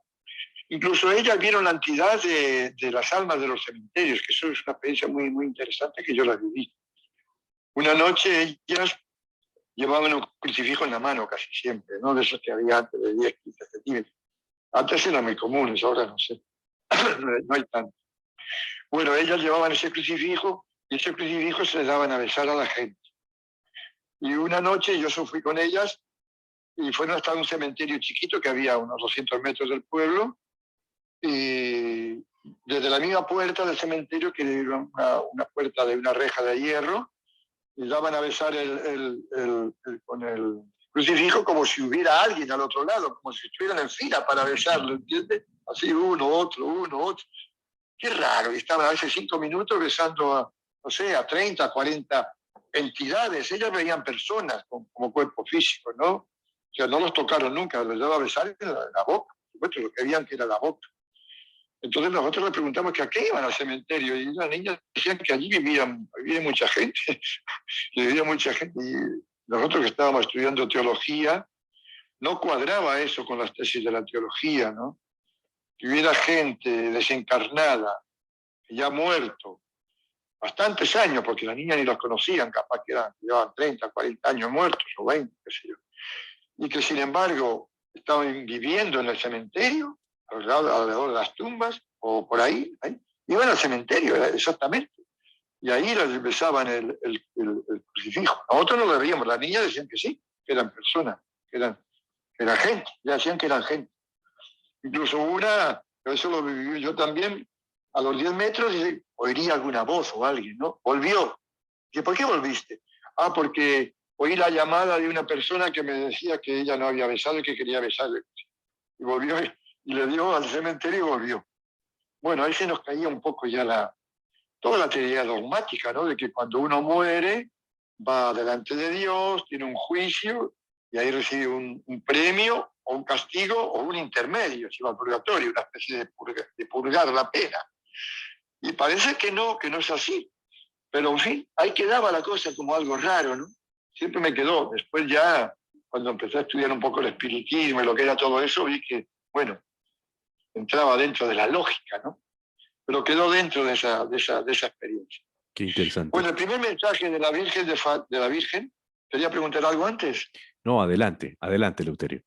Speaker 2: Incluso ellas vieron la entidad de las almas de los cementerios, que eso es una experiencia muy interesante que yo la viví. Una noche ellas llevaban un crucifijo en la mano casi siempre, ¿no? De esos que había antes de 10, 15 centímetros. Antes eran muy comunes, ahora no sé. No hay tanto. Bueno, ellas llevaban ese crucifijo y ese crucifijo se le daban a besar a la gente. Y una noche yo fui con ellas y fueron hasta un cementerio chiquito que había a unos 200 metros del pueblo y desde la misma puerta del cementerio, que era una puerta de una reja de hierro, y daban a besar con el crucifijo como si hubiera alguien al otro lado, como si estuvieran en fila para besarlo, ¿entiendes? Así uno, otro. Qué raro, y estaban a veces 5 minutos besando no sé, a 30, 40 entidades. Ellas veían personas como cuerpo físico, ¿no? O sea, no los tocaron nunca, les daba a besar en la boca, por supuesto, lo que veían que era la boca. Entonces nosotros les preguntamos que a qué iban al cementerio y las niñas decían que allí vivía mucha gente, vivía mucha gente. Y nosotros que estábamos estudiando teología, no cuadraba eso con las tesis de la teología, ¿no? Que hubiera gente desencarnada, que ya ha muerto, bastantes años, porque las niñas ni los conocían, capaz que llevaban 30, 40 años muertos o 20, qué sé yo. Y que sin embargo estaban viviendo en el cementerio, alrededor de las tumbas, o por ahí, iban al cementerio, exactamente. Y ahí les besaban el crucifijo. Nosotros no lo veíamos, las niñas decían que sí, que eran personas, que eran gente, ya decían que eran gente. Incluso una, eso lo viví yo también, a los 10 metros oiría alguna voz o alguien, ¿no? Volvió. Dije, ¿por qué volviste? Porque oí la llamada de una persona que me decía que ella no había besado y que quería besarle. Y volvió y le dio al cementerio y volvió. Bueno, ahí se nos caía un poco ya toda la teoría dogmática, ¿no? De que cuando uno muere, va delante de Dios, tiene un juicio y ahí recibe un premio o un castigo o un intermedio, si va al purgatorio, una especie de purgar la pena. Y parece que no es así. Pero en fin, ahí quedaba la cosa como algo raro, ¿no? Siempre me quedó. Después ya, cuando empecé a estudiar un poco el espiritismo y lo que era todo eso, vi que, bueno, entraba dentro de la lógica, ¿no? Pero quedó dentro de esa experiencia.
Speaker 1: Qué interesante.
Speaker 2: Bueno, el primer mensaje de la Virgen, ¿quería preguntar algo antes?
Speaker 1: No, adelante, Eleuterio.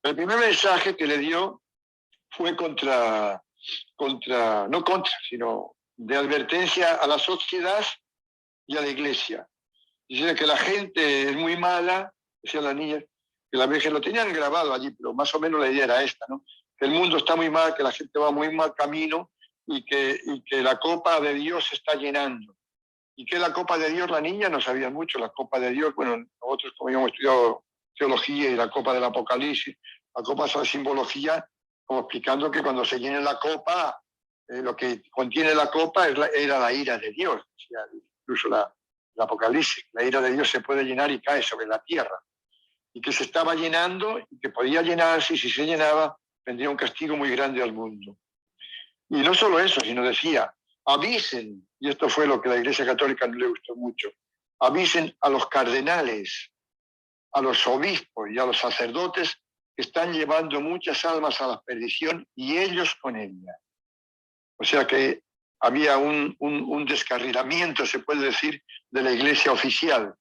Speaker 2: El primer mensaje que le dio fue sino de advertencia a la sociedad y a la iglesia. Dice que la gente es muy mala, decían las niñas, que la Virgen lo tenían grabado allí, pero más o menos la idea era esta, ¿no? Que el mundo está muy mal, que la gente va muy mal camino y que la copa de Dios se está llenando. Y que la copa de Dios, la niña no sabía mucho, la copa de Dios, bueno, nosotros como habíamos estudiado teología y la copa del Apocalipsis, la copa es la simbología, como explicando que cuando se llene la copa, lo que contiene la copa era la ira de Dios. O sea, incluso el Apocalipsis, la ira de Dios se puede llenar y cae sobre la tierra. Y que se estaba llenando y que podía llenarse, y si se llenaba, vendría un castigo muy grande al mundo. Y no solo eso, sino decía, avisen, y esto fue lo que a la Iglesia Católica no le gustó mucho, avisen a los cardenales, a los obispos y a los sacerdotes que están llevando muchas almas a la perdición y ellos con ellas. O sea que había un descarrilamiento, se puede decir, de la Iglesia oficial,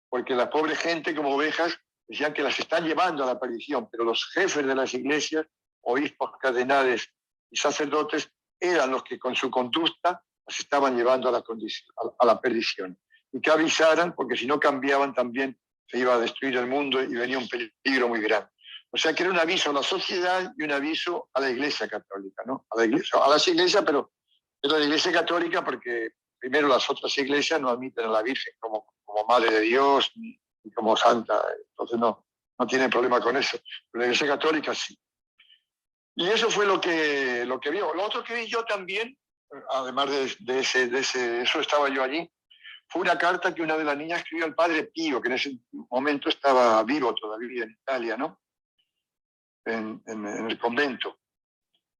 Speaker 2: porque la pobre gente como ovejas decían que las están llevando a la perdición, pero los jefes de las iglesias, obispos, cardenales y sacerdotes, eran los que con su conducta las estaban llevando a la perdición. Y que avisaran, porque si no cambiaban también se iba a destruir el mundo y venía un peligro muy grande. O sea que era un aviso a la sociedad y un aviso a la Iglesia Católica, ¿no? A las iglesias, pero era la Iglesia Católica porque primero las otras iglesias no admiten a la Virgen como Madre de Dios ni como Santa, entonces no tienen problema con eso. Pero la Iglesia Católica sí. Y eso fue lo que vio. Lo otro que vi yo también, además de eso estaba yo allí, fue una carta que una de las niñas escribió al Padre Pío, que en ese momento estaba vivo todavía en Italia, ¿no? En el convento.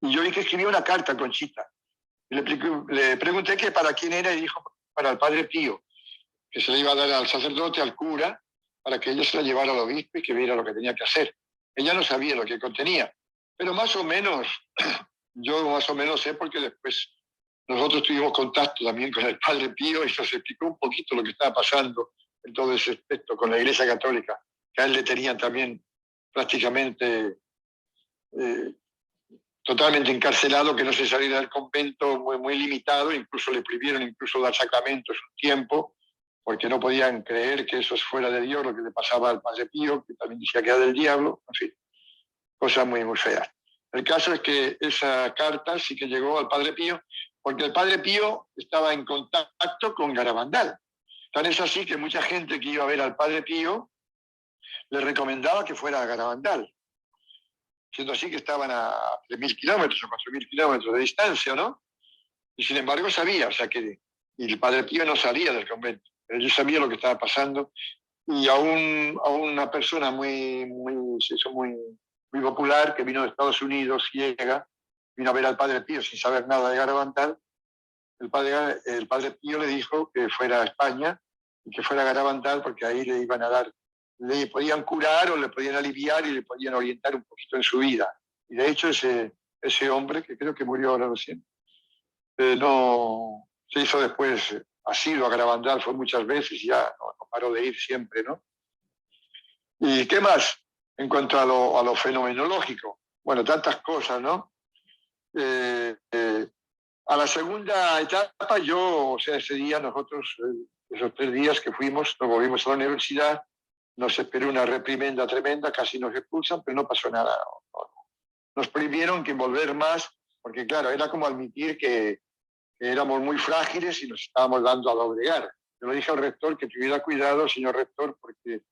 Speaker 2: Y yo vi que escribió una carta a Conchita. Y le pregunté que para quién era y dijo para el Padre Pío, que se le iba a dar al sacerdote, al cura, para que ella se la llevara al obispo y que viera lo que tenía que hacer. Ella no sabía lo que contenía, pero más o menos, yo más o menos sé porque después nosotros tuvimos contacto también con el Padre Pío y se explicó un poquito lo que estaba pasando en todo ese aspecto con la Iglesia Católica, que a él le tenían también prácticamente totalmente encarcelado, que no se saliera del convento, muy limitado, incluso le prohibieron incluso dar sacramentos un tiempo, porque no podían creer que eso fuera de Dios, lo que le pasaba al Padre Pío, que también decía que era del diablo, en fin, cosas muy feas. El caso es que esa carta sí que llegó al Padre Pío, porque el Padre Pío estaba en contacto con Garabandal. Tan es así que mucha gente que iba a ver al Padre Pío le recomendaba que fuera a Garabandal, siendo así que estaban a 3.000 kilómetros o 4.000 kilómetros de distancia, ¿no? Y sin embargo sabía, o sea que y el Padre Pío no salía del convento, pero yo sabía lo que estaba pasando, y a una persona muy popular que vino de Estados Unidos, ciega, vino a ver al Padre Pío sin saber nada de Garabandal. El padre Pío le dijo que fuera a España y que fuera a Garabandal porque ahí le iban a dar, le podían curar o le podían aliviar y le podían orientar un poquito en su vida. Y de hecho ese hombre, que creo que murió ahora recién, no se hizo después asilo a Garabandal, fue muchas veces y ya no paró de ir siempre, ¿no? ¿Y qué más en cuanto a lo fenomenológico? Bueno, tantas cosas, ¿no? A la segunda etapa, o sea, ese día nosotros, esos 3 días que fuimos, nos volvimos a la universidad, nos esperó una reprimenda tremenda, casi nos expulsan, pero no pasó nada. Nos prohibieron que volver más, porque claro, era como admitir que éramos muy frágiles y nos estábamos dando a doblegar. Yo le dije al rector que tuviera cuidado, señor rector, porque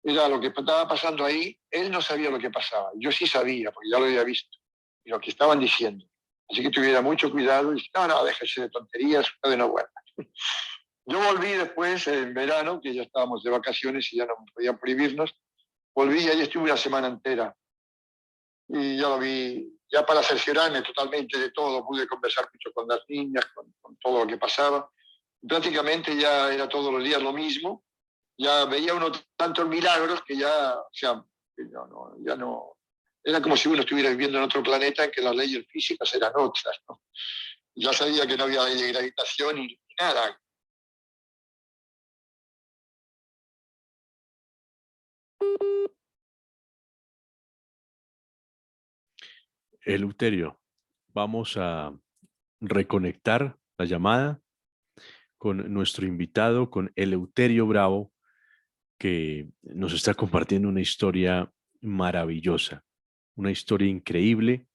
Speaker 2: era lo que estaba pasando ahí, él no sabía lo que pasaba, yo sí sabía, porque ya lo había visto, y lo que estaban diciendo. Así que tuviera mucho cuidado y no, déjese de tonterías, de no vuelva. Yo volví después, en verano, que ya estábamos de vacaciones y ya no podían prohibirnos, volví y ahí estuve una semana entera. Y ya lo vi, ya para cerciorarme totalmente de todo, pude conversar mucho con las niñas, con todo lo que pasaba. Prácticamente ya era todos los días lo mismo, ya veía uno tantos milagros que ya, o sea, ya no, era como si uno estuviera viviendo en otro planeta en que las leyes físicas eran otras, ¿no? Ya sabía que no había ley de gravitación ni nada.
Speaker 1: Eleuterio, vamos a reconectar la llamada con nuestro invitado, con Eleuterio Bravo, que nos está compartiendo una historia maravillosa, una historia increíble,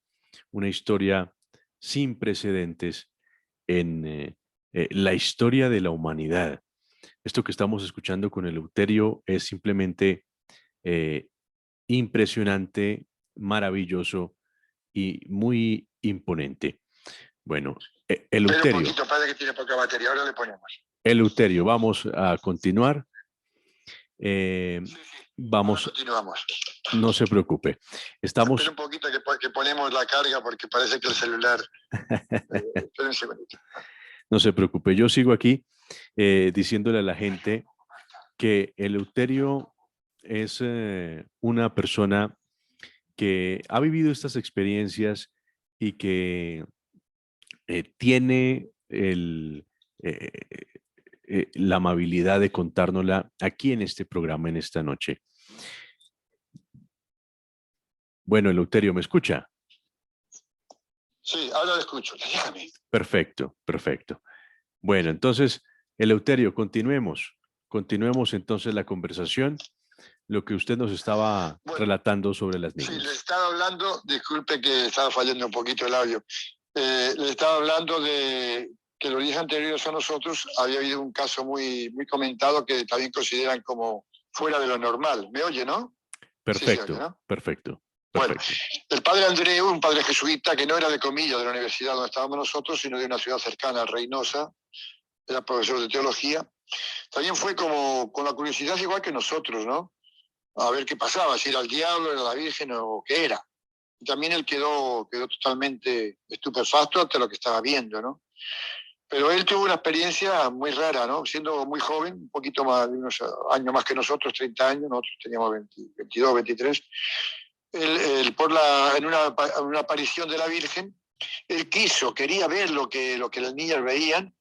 Speaker 1: una historia sin precedentes en la historia de la humanidad. Esto que estamos escuchando con Eleuterio es simplemente eh, impresionante, maravilloso y muy imponente. Bueno,
Speaker 2: Espera un
Speaker 1: Eleuterio,
Speaker 2: poquito, padre, que tiene poca batería. Ahora le ponemos.
Speaker 1: Eleuterio, vamos a continuar. Eh,
Speaker 2: Sí, sí. Ahora
Speaker 1: vamos,
Speaker 2: continuamos.
Speaker 1: no se preocupe.
Speaker 2: Espera
Speaker 1: Estamos,
Speaker 2: un poquito que ponemos la carga porque parece que el celular... espera un segundito.
Speaker 1: no se preocupe. Yo sigo aquí diciéndole a la gente que Eleuterio es una persona que ha vivido estas experiencias y que tiene eh, la amabilidad de contárnosla aquí en este programa en esta noche. Bueno, Eleuterio, ¿me escucha?
Speaker 2: Sí, ahora lo escucho. Déjame.
Speaker 1: Perfecto, perfecto. Bueno, entonces, Eleuterio, continuemos. Continuemos entonces la conversación, lo que usted nos estaba
Speaker 2: Bueno,
Speaker 1: relatando sobre las
Speaker 2: sí, les
Speaker 1: niñas.
Speaker 2: estaba hablando, disculpe que estaba fallando un poquito el audio. Les estaba hablando de que los días anteriores a nosotros había habido un caso muy comentado que también consideran como fuera de lo normal. ¿Me oye, no? Sí, se oye,
Speaker 1: Perfecto,
Speaker 2: ¿no?
Speaker 1: perfecto,
Speaker 2: Bueno,
Speaker 1: perfecto.
Speaker 2: el padre Andreu, un padre jesuita que no era de Comillo, de la universidad donde estábamos nosotros, sino de una ciudad cercana, Reynosa, era profesor de teología, también fue como con la curiosidad igual que nosotros, ¿no? A ver qué pasaba, si era el diablo, era la Virgen o qué era. Y también él quedó totalmente estupefacto ante lo que estaba viendo, ¿no? Pero él tuvo una experiencia muy rara, ¿no? Siendo muy joven, un poquito más, de unos años más que nosotros, 30 años, nosotros teníamos 20, 22, 23. En una aparición de la Virgen, él quería ver lo que las niñas veían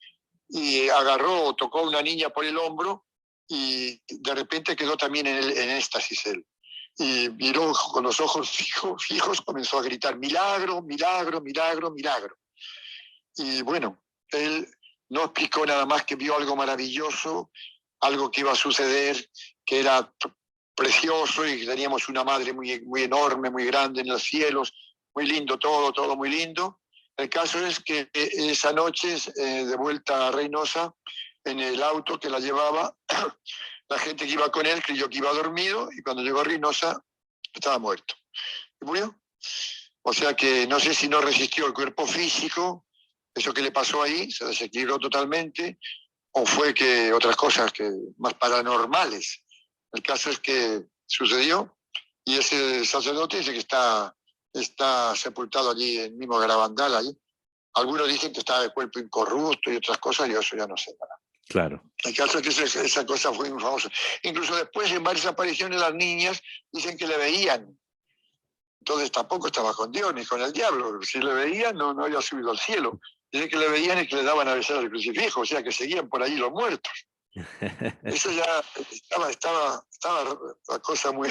Speaker 2: y agarró, tocó a una niña por el hombro y de repente quedó también en éxtasis él. Y miró con los ojos fijos, comenzó a gritar, milagro, milagro, milagro, milagro. Y bueno, él no explicó nada más que vio algo maravilloso, algo que iba a suceder, que era precioso y que teníamos una madre muy enorme, muy grande en los cielos, muy lindo todo, todo muy lindo. El caso es que esa noche, de vuelta a Reynosa, en el auto que la llevaba, la gente que iba con él creyó que iba dormido y cuando llegó a Reynosa estaba muerto. ¿Y murió? O sea que no sé si no resistió el cuerpo físico, eso que le pasó ahí, se desequilibró totalmente, o fue que otras cosas que más paranormales. El caso es que sucedió y ese sacerdote dice que está sepultado allí en mismo Garabandal, allí. Algunos dicen que está de cuerpo incorrupto y otras cosas, yo eso ya no sé nada.
Speaker 1: Claro.
Speaker 2: El caso es que esa cosa fue muy famosa. Incluso después en varias apariciones las niñas dicen que le veían. Entonces tampoco estaba con Dios ni con el diablo. Si le veían, no había subido al cielo. Dice que le veían y que le daban a besar al crucifijo, o sea que seguían por allí los muertos. Eso ya estaba la cosa muy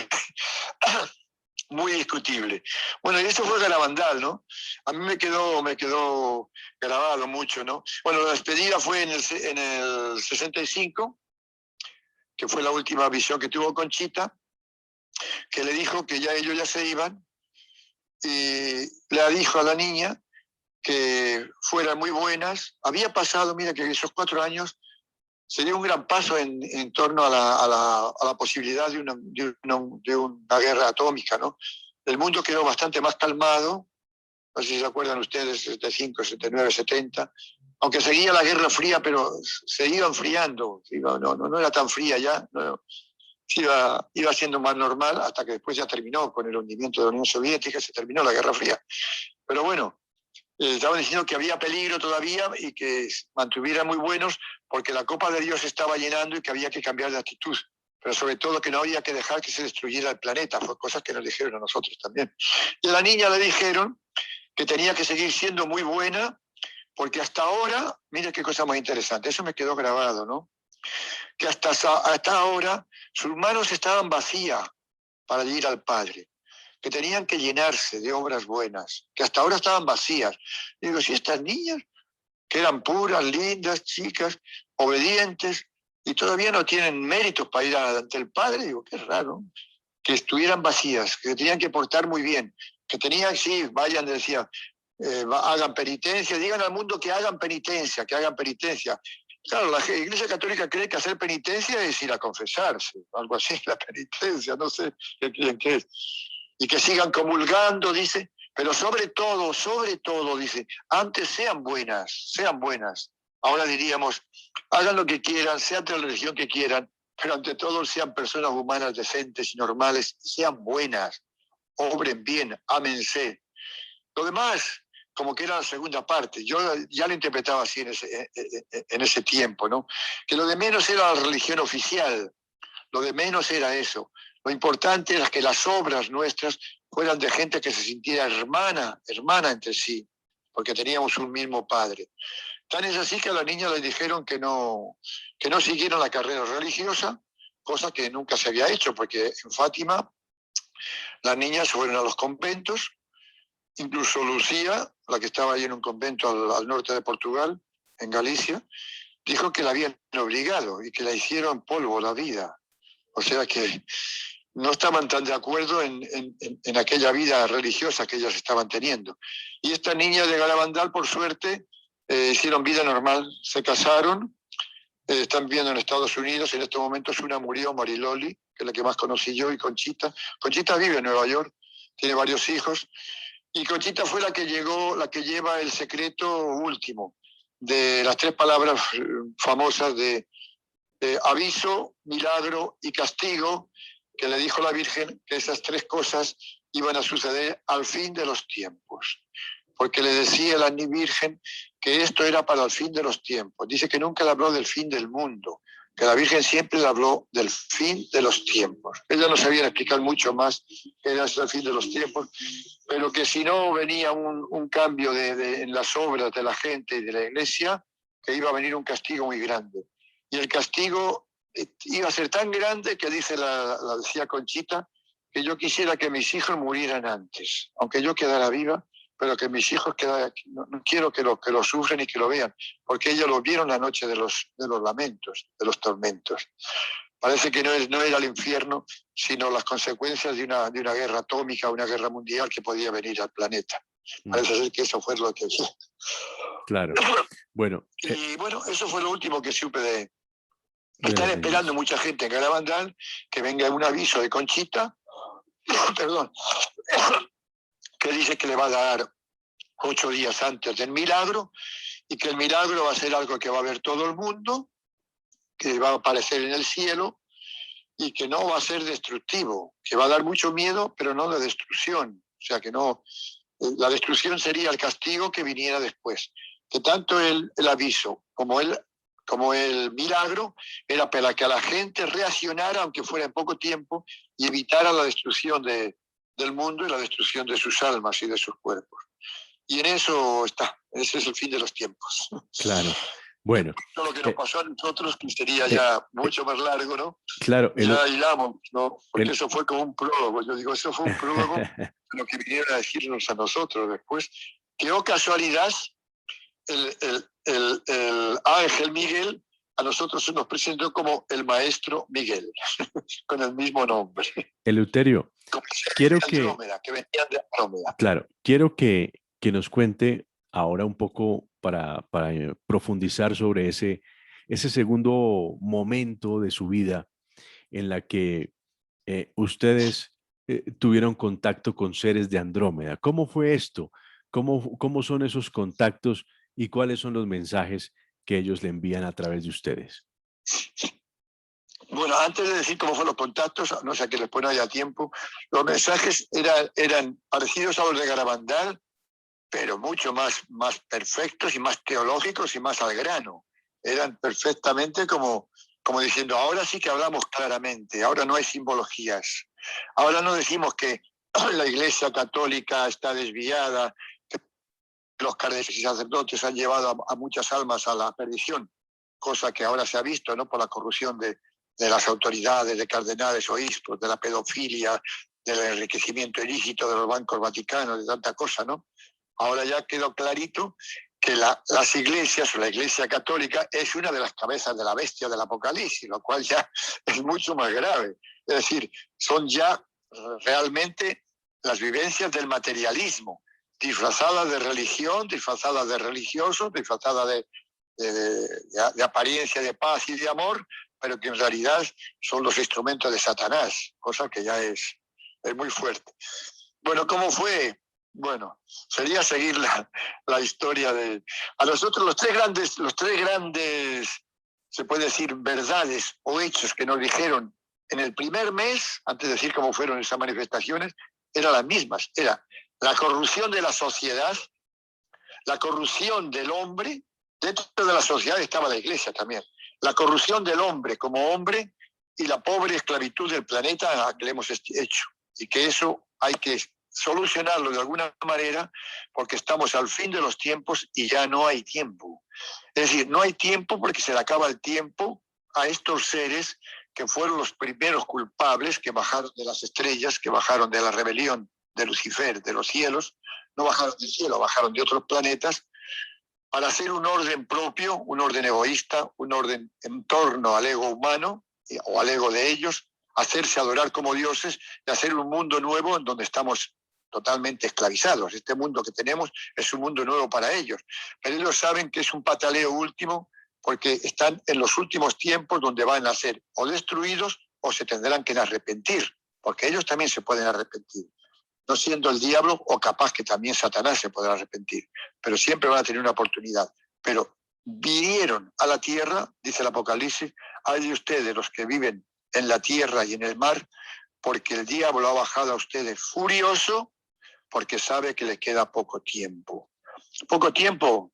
Speaker 2: discutible. Bueno, y eso fue Garabandal, ¿no? A mí me quedó grabado mucho, ¿no? Bueno, la despedida fue en el 65, que fue la última visión que tuvo Conchita, que le dijo que ya ellos ya se iban, y le dijo a la niña que fueran muy buenas. Había pasado, mira, que esos 4 años sería un gran paso en torno a la posibilidad de una guerra atómica, ¿no? El mundo quedó bastante más calmado, no sé si se acuerdan ustedes, 75, 79, 70, aunque seguía la Guerra Fría, pero se iba enfriando, no era tan fría ya, no, iba siendo más normal hasta que después ya terminó con el hundimiento de la Unión Soviética, se terminó la Guerra Fría. Pero bueno, estaban diciendo que había peligro todavía y que mantuvieran muy buenos porque la copa de Dios estaba llenando y que había que cambiar de actitud. Pero sobre todo que no había que dejar que se destruyera el planeta, fue cosas que nos dijeron a nosotros también. Y a la niña le dijeron que tenía que seguir siendo muy buena porque hasta ahora, mire qué cosa más interesante, eso me quedó grabado, ¿no? Que hasta ahora sus manos estaban vacías para ir al Padre, que tenían que llenarse de obras buenas, que hasta ahora estaban vacías. Digo, si estas niñas, que eran puras, lindas, chicas, obedientes, y todavía no tienen méritos para ir ante el Padre. Digo, qué raro, que estuvieran vacías, que tenían que portar muy bien, que tenían, sí, vayan, decía, hagan penitencia, digan al mundo que hagan penitencia, que hagan penitencia. Claro, la Iglesia Católica cree que hacer penitencia es ir a confesarse, algo así, la penitencia, no sé qué creen que es. Y que sigan comulgando, dice, pero sobre todo, dice, antes sean buenas, sean buenas. Ahora diríamos, hagan lo que quieran, sean de la religión que quieran, pero ante todo sean personas humanas decentes y normales, sean buenas, obren bien, ámense. Lo demás, como que era la segunda parte, yo ya lo interpretaba así en ese tiempo, ¿no? Que lo de menos era la religión oficial, lo de menos era eso. Lo importante era que las obras nuestras fueran de gente que se sintiera hermana entre sí, porque teníamos un mismo padre. Tan es así que a la niña le dijeron que no siguieron la carrera religiosa, cosa que nunca se había hecho, porque en Fátima las niñas fueron a los conventos, incluso Lucía, la que estaba ahí en un convento al norte de Portugal, en Galicia, dijo que la habían obligado y que la hicieron polvo la vida. O sea que no estaban tan de acuerdo en aquella vida religiosa que ellas estaban teniendo. Y estas niñas de Garabandal, por suerte, hicieron vida normal, se casaron, están viviendo en Estados Unidos, en estos momentos una murió, Mariloli, que es la que más conocí yo, y Conchita. Conchita vive en Nueva York, tiene varios hijos, y Conchita fue la que lleva el secreto último de las 3 palabras famosas de aviso, milagro y castigo, que le dijo la Virgen que esas 3 cosas iban a suceder al fin de los tiempos. Porque le decía la Virgen que esto era para el fin de los tiempos. Dice que nunca le habló del fin del mundo, que la Virgen siempre le habló del fin de los tiempos. Ella no sabía explicar mucho más que era el fin de los tiempos, pero que si no venía un cambio en las obras de la gente y de la Iglesia, que iba a venir un castigo muy grande. Y el castigo iba a ser tan grande que la decía Conchita, que yo quisiera que mis hijos murieran antes, aunque yo quedara viva, pero que mis hijos no quiero que lo sufren y que lo vean, porque ellos lo vieron la noche de los lamentos, de los tormentos. Parece que no era el infierno, sino las consecuencias de una guerra atómica, una guerra mundial que podía venir al planeta. Parece ser que eso fue lo que...
Speaker 1: Claro. Bueno.
Speaker 2: Y bueno, eso fue lo último que supe de... Están esperando mucha gente en Garabandal que venga un aviso de Conchita, perdón, que dice que le va a dar 8 días antes del milagro y que el milagro va a ser algo que va a ver todo el mundo, que va a aparecer en el cielo y que no va a ser destructivo, que va a dar mucho miedo, pero no de destrucción. O sea, que no, la destrucción sería el castigo que viniera después. Que tanto el aviso como el milagro era para que la gente reaccionara, aunque fuera en poco tiempo, y evitara la destrucción del mundo y la destrucción de sus almas y de sus cuerpos. Y en eso está, ese es el fin de los tiempos.
Speaker 1: Claro. Bueno.
Speaker 2: Todo lo que nos pasó a nosotros, que sería ya mucho más largo, ¿no?
Speaker 1: Claro.
Speaker 2: Ya hilamos, ¿no? Porque eso fue como un prólogo. Yo digo, eso fue un prólogo lo que vinieron a decirnos a nosotros después. Que, oh casualidad, el ángel Miguel a nosotros se nos presentó como el maestro Miguel, con el mismo nombre.
Speaker 1: Eleuterio, quiero que
Speaker 2: venían de Andrómeda.
Speaker 1: Claro, quiero que nos cuente ahora un poco para profundizar sobre ese segundo momento de su vida en la que ustedes tuvieron contacto con seres de Andrómeda. ¿Cómo fue esto? ¿Cómo son esos contactos y cuáles son los mensajes que ellos le envían a través de ustedes?
Speaker 2: Bueno, antes de decir cómo fueron los contactos, no sé que después no haya tiempo, los mensajes eran parecidos a los de Garabandal, pero mucho más perfectos y más teológicos y más al grano. Eran perfectamente como diciendo, ahora sí que hablamos claramente, ahora no hay simbologías. Ahora no decimos que la Iglesia Católica está desviada, que los cardenales y sacerdotes han llevado a muchas almas a la perdición, cosa que ahora se ha visto, ¿no? Por la corrupción de las autoridades, de cardenales, obispos, de la pedofilia, del enriquecimiento ilícito de los bancos vaticanos, de tanta cosa, ¿no? Ahora ya quedó clarito que las iglesias o la Iglesia Católica es una de las cabezas de la bestia del Apocalipsis, lo cual ya es mucho más grave. Es decir, son ya realmente las vivencias del materialismo, disfrazadas de religión, disfrazadas de religiosos, disfrazadas de apariencia de paz y de amor, pero que en realidad son los instrumentos de Satanás, cosa que ya es muy fuerte. Bueno, ¿cómo fue? Bueno, sería seguir la historia de... A nosotros los tres grandes, se puede decir, verdades o hechos que nos dijeron en el primer mes, antes de decir cómo fueron esas manifestaciones, eran las mismas. Era la corrupción de la sociedad, la corrupción del hombre. Dentro de la sociedad estaba la iglesia también. La corrupción del hombre como hombre y la pobre esclavitud del planeta que le hemos hecho. Y que eso hay que solucionarlo de alguna manera porque estamos al fin de los tiempos y ya no hay tiempo. Es decir, no hay tiempo porque se le acaba el tiempo a estos seres que fueron los primeros culpables que bajaron de las estrellas, que bajaron de la rebelión de Lucifer, de los cielos, no bajaron del cielo, bajaron de otros planetas, para hacer un orden propio, un orden egoísta, un orden en torno al ego humano o al ego de ellos, hacerse adorar como dioses y hacer un mundo nuevo en donde estamos totalmente esclavizados. Este mundo que tenemos es un mundo nuevo para ellos, pero ellos saben que es un pataleo último porque están en los últimos tiempos donde van a ser o destruidos o se tendrán que arrepentir, porque ellos también se pueden arrepentir. No siendo el diablo, o capaz que también Satanás se podrá arrepentir, pero siempre van a tener una oportunidad. Pero vinieron a la tierra, dice el Apocalipsis, hay de ustedes los que viven en la tierra y en el mar, porque el diablo ha bajado a ustedes furioso, porque sabe que le queda poco tiempo. Poco tiempo,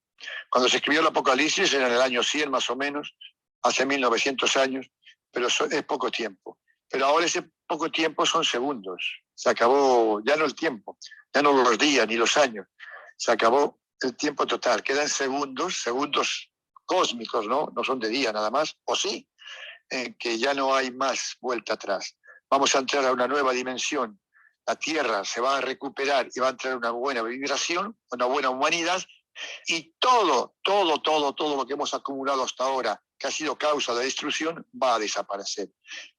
Speaker 2: cuando se escribió el Apocalipsis era en el año 100 más o menos, hace 1900 años, pero es poco tiempo. Pero ahora ese poco tiempo son segundos. Se acabó ya no el tiempo, ya no los días ni los años. Se acabó el tiempo total. Quedan segundos, segundos cósmicos, ¿no? No son de día nada más, o sí, que ya no hay más vuelta atrás. Vamos a entrar a una nueva dimensión. La Tierra se va a recuperar y va a entrar una buena vibración, una buena humanidad, y todo lo que hemos acumulado hasta ahora, que ha sido causa de destrucción, va a desaparecer.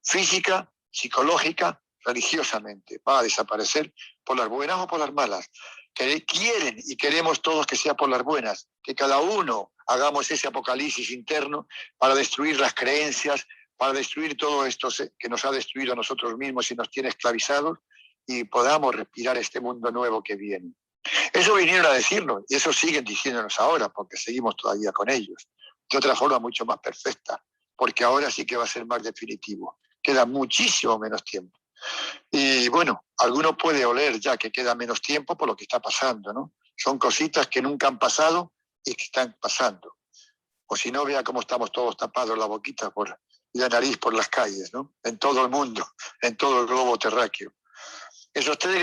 Speaker 2: Física, psicológica, religiosamente, va a desaparecer por las buenas o por las malas. Que quieren y queremos todos que sea por las buenas, que cada uno hagamos ese apocalipsis interno para destruir las creencias, para destruir todo esto que nos ha destruido a nosotros mismos y nos tiene esclavizados, y podamos respirar este mundo nuevo que viene. Eso vinieron a decirnos y eso siguen diciéndonos ahora porque seguimos todavía con ellos, de otra forma mucho más perfecta, porque ahora sí que va a ser más definitivo. Queda muchísimo menos tiempo. Y bueno, alguno puede oler ya que queda menos tiempo por lo que está pasando, ¿no? Son cositas que nunca han pasado y que están pasando. O si no, vea cómo estamos todos tapados la boquita y la nariz por las calles, ¿no? En todo el mundo, en todo el globo terráqueo. Esos tres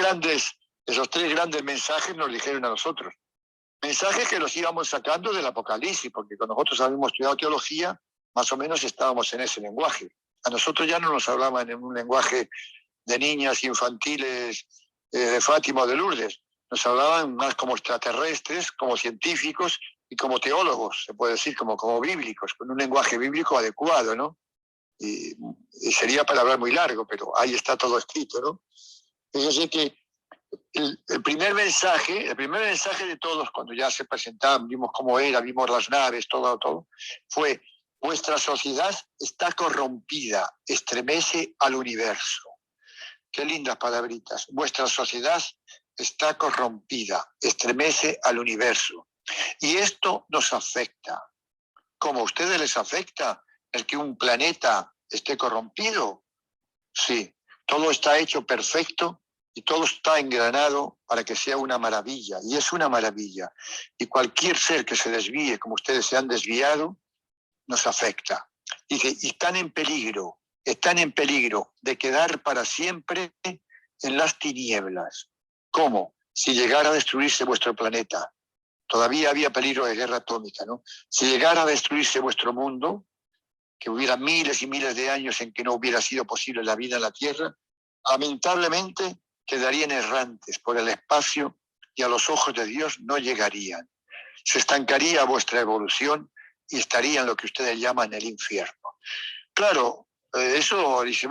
Speaker 2: grandes mensajes nos dijeron a nosotros. Mensajes que los íbamos sacando del Apocalipsis, porque cuando nosotros habíamos estudiado teología, más o menos estábamos en ese lenguaje. A nosotros ya no nos hablaban en un lenguaje de niñas infantiles de Fátima o de Lourdes. Nos hablaban más como extraterrestres, como científicos y como teólogos, se puede decir, como bíblicos, con un lenguaje bíblico adecuado, ¿no? Y sería para hablar muy largo, pero ahí está todo escrito, ¿no? Es decir que el primer mensaje de todos, cuando ya se presentaban, vimos cómo era, vimos las naves, todo, fue: vuestra sociedad está corrompida, estremece al universo. Qué lindas palabritas. Vuestra sociedad está corrompida, estremece al universo. Y esto nos afecta. ¿Cómo a ustedes les afecta el que un planeta esté corrompido? Sí, todo está hecho perfecto y todo está engranado para que sea una maravilla, y es una maravilla. Y cualquier ser que se desvíe, como ustedes se han desviado, nos afecta. Dice, y están en peligro de quedar para siempre en las tinieblas. ¿Cómo? Si llegara a destruirse vuestro planeta. Todavía había peligro de guerra atómica, ¿no? Si llegara a destruirse vuestro mundo, que hubiera miles y miles de años en que no hubiera sido posible la vida en la Tierra, lamentablemente quedarían errantes por el espacio y a los ojos de Dios no llegarían. se estancaría vuestra evolución y estaría en lo que ustedes llaman el infierno. Claro, eso dice,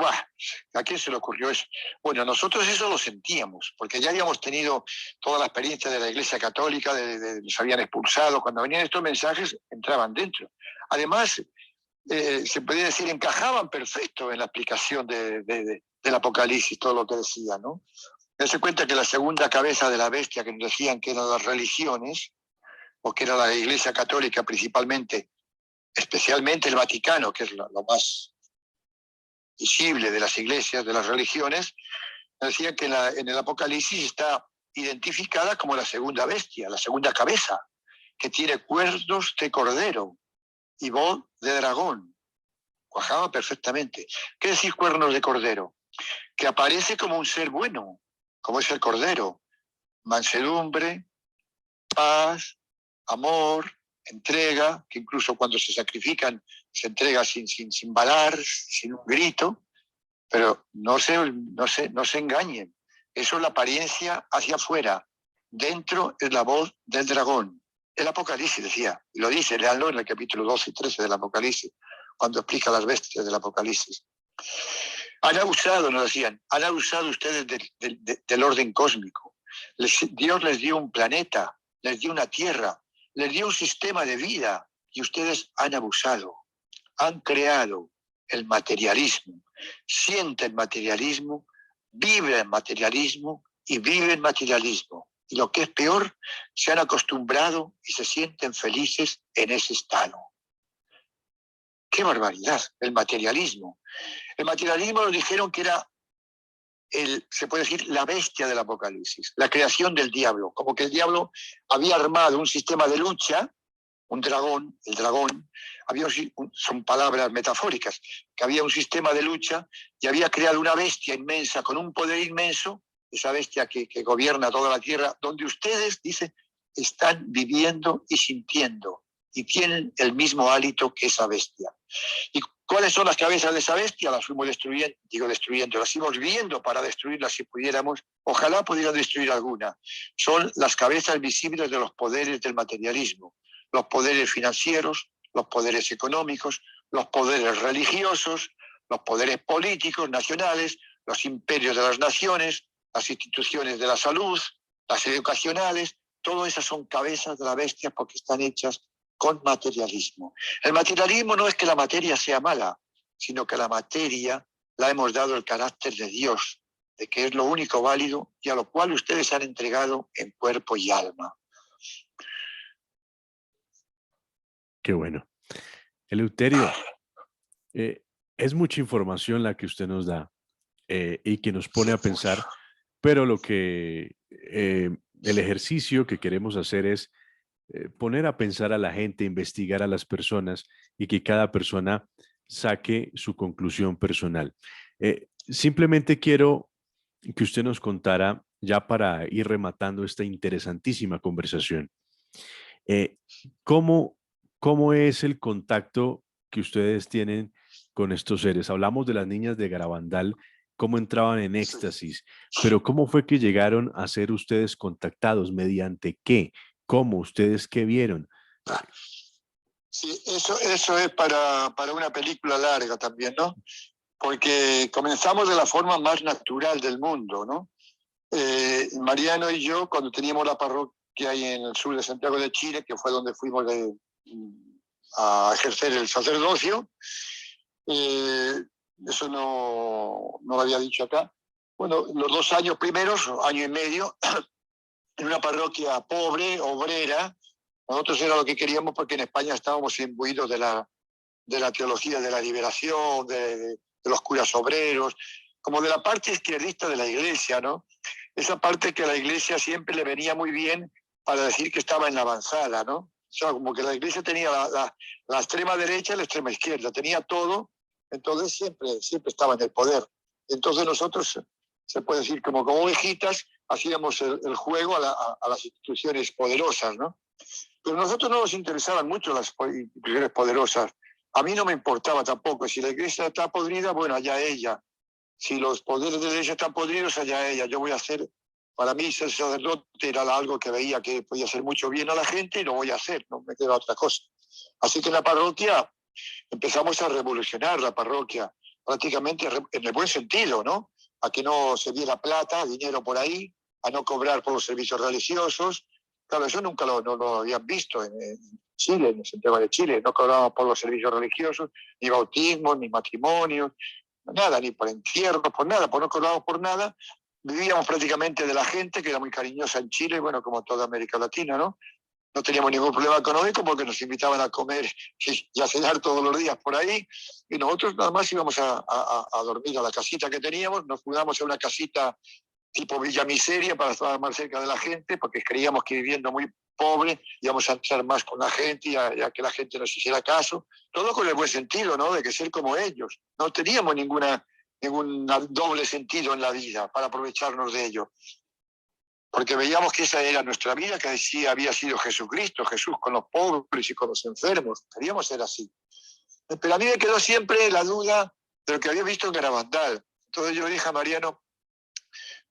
Speaker 2: ¿a quién se le ocurrió eso? Bueno, nosotros eso lo sentíamos, porque ya habíamos tenido toda la experiencia de la Iglesia Católica, nos habían expulsado, cuando venían estos mensajes entraban dentro. Además, se podría decir, encajaban perfecto en la explicación del Apocalipsis, todo lo que decía, ¿no? Darse cuenta que la segunda cabeza de la bestia que nos decían que eran las religiones, o que era la Iglesia Católica principalmente, especialmente el Vaticano, que es lo más visible de las iglesias, de las religiones, decían que en el Apocalipsis está identificada como la segunda bestia, la segunda cabeza, que tiene cuernos de cordero y voz de dragón. Cuajaba perfectamente. ¿Qué decir cuernos de cordero? Que aparece como un ser bueno, como es el cordero. Mansedumbre, paz, amor, entrega, que incluso cuando se sacrifican se entrega sin balar, sin un grito, pero no se engañen. Eso es la apariencia hacia afuera. Dentro es la voz del dragón. El Apocalipsis decía, y lo dice, léanlo en el capítulo 12 y 13 del Apocalipsis, cuando explica las bestias del Apocalipsis. Han abusado, nos decían, han abusado ustedes del orden cósmico. Dios les dio un planeta, les dio una tierra, les dio un sistema de vida, y ustedes han abusado, han creado el materialismo, sienten materialismo, viven materialismo y viven materialismo. Y lo que es peor, se han acostumbrado y se sienten felices en ese estado. ¡Qué barbaridad! El materialismo. El materialismo nos dijeron que era, se puede decir, la bestia del Apocalipsis, la creación del diablo. Como que el diablo había armado un sistema de lucha, un dragón, el dragón, son palabras metafóricas, que había un sistema de lucha y había creado una bestia inmensa con un poder inmenso, esa bestia que gobierna toda la tierra, donde ustedes, dice, están viviendo y sintiendo y tienen el mismo hálito que esa bestia. ¿Y cuáles son las cabezas de esa bestia? Las fuimos destruyendo, las fuimos viendo para destruirlas si pudiéramos. Ojalá pudieran destruir alguna. Son las cabezas visibles de los poderes del materialismo, los poderes financieros, los poderes económicos, los poderes religiosos, los poderes políticos nacionales, los imperios de las naciones, las instituciones de la salud, las educacionales, todas esas son cabezas de la bestia porque están hechas con materialismo. El materialismo no es que la materia sea mala, sino que la materia la hemos dado el carácter de Dios, de que es lo único válido y a lo cual ustedes han entregado en cuerpo y alma.
Speaker 1: Qué bueno. Eleuterio, es mucha información la que usted nos da y que nos pone a pensar, pero el ejercicio que queremos hacer es poner a pensar a la gente, investigar a las personas y que cada persona saque su conclusión personal. Simplemente quiero que usted nos contara, ya para ir rematando esta interesantísima conversación, ¿cómo es el contacto que ustedes tienen con estos seres? Hablamos de las niñas de Garabandal, cómo entraban en éxtasis, pero ¿cómo fue que llegaron a ser ustedes contactados? ¿Mediante qué? ¿Cómo? ¿Ustedes qué vieron?
Speaker 2: Sí, eso es para una película larga también, ¿no? Porque comenzamos de la forma más natural del mundo, ¿no? Mariano y yo, cuando teníamos la parroquia ahí en el sur de Santiago de Chile, que fue donde fuimos a ejercer el sacerdocio, eso no lo había dicho acá. Bueno, los 2 años primeros, año y medio, en una parroquia pobre, obrera. Nosotros era lo que queríamos porque en España estábamos imbuidos de la teología de la liberación, de los curas obreros, como de la parte izquierdista de la Iglesia, ¿no? Esa parte que a la Iglesia siempre le venía muy bien para decir que estaba en la avanzada, ¿no? O sea, como que la Iglesia tenía la extrema derecha y la extrema izquierda, tenía todo, entonces siempre estaba en el poder. Entonces nosotros, se puede decir, como ovejitas, hacíamos el juego a las instituciones poderosas, ¿no? Pero a nosotros no nos interesaban mucho las instituciones poderosas. A mí no me importaba tampoco. Si la Iglesia está podrida, bueno, allá ella. Si los poderes de la Iglesia están podridos, allá ella. Yo voy a hacer Para mí ser sacerdote era algo que veía que podía hacer mucho bien a la gente y lo voy a hacer, no me queda otra cosa. Así que en la parroquia empezamos a revolucionar la parroquia, prácticamente en el buen sentido, ¿no? A que no se diera plata, dinero por ahí, a no cobrar por los servicios religiosos. Claro, eso nunca no lo habían visto en Chile, en Santiago de Chile. No cobrábamos por los servicios religiosos, ni bautismos, ni matrimonios, nada, ni por entierros, por nada, pues no cobrábamos por nada. Vivíamos prácticamente de la gente, que era muy cariñosa en Chile, bueno, como toda América Latina, ¿no? No teníamos ningún problema económico porque nos invitaban a comer y a cenar todos los días por ahí. Y nosotros nada más íbamos a dormir a la casita que teníamos. Nos mudamos a una casita tipo Villa Miseria para estar más cerca de la gente, porque creíamos que viviendo muy pobre íbamos a estar más con la gente y a que la gente nos hiciera caso. Todo con el buen sentido, ¿no? De que ser como ellos. No teníamos ningún doble sentido en la vida para aprovecharnos de ello. Porque veíamos que esa era nuestra vida, que sí había sido Jesucristo, Jesús con los pobres y con los enfermos. Queríamos ser así. Pero a mí me quedó siempre la duda de lo que había visto en Garabandal. Entonces yo le dije a Mariano,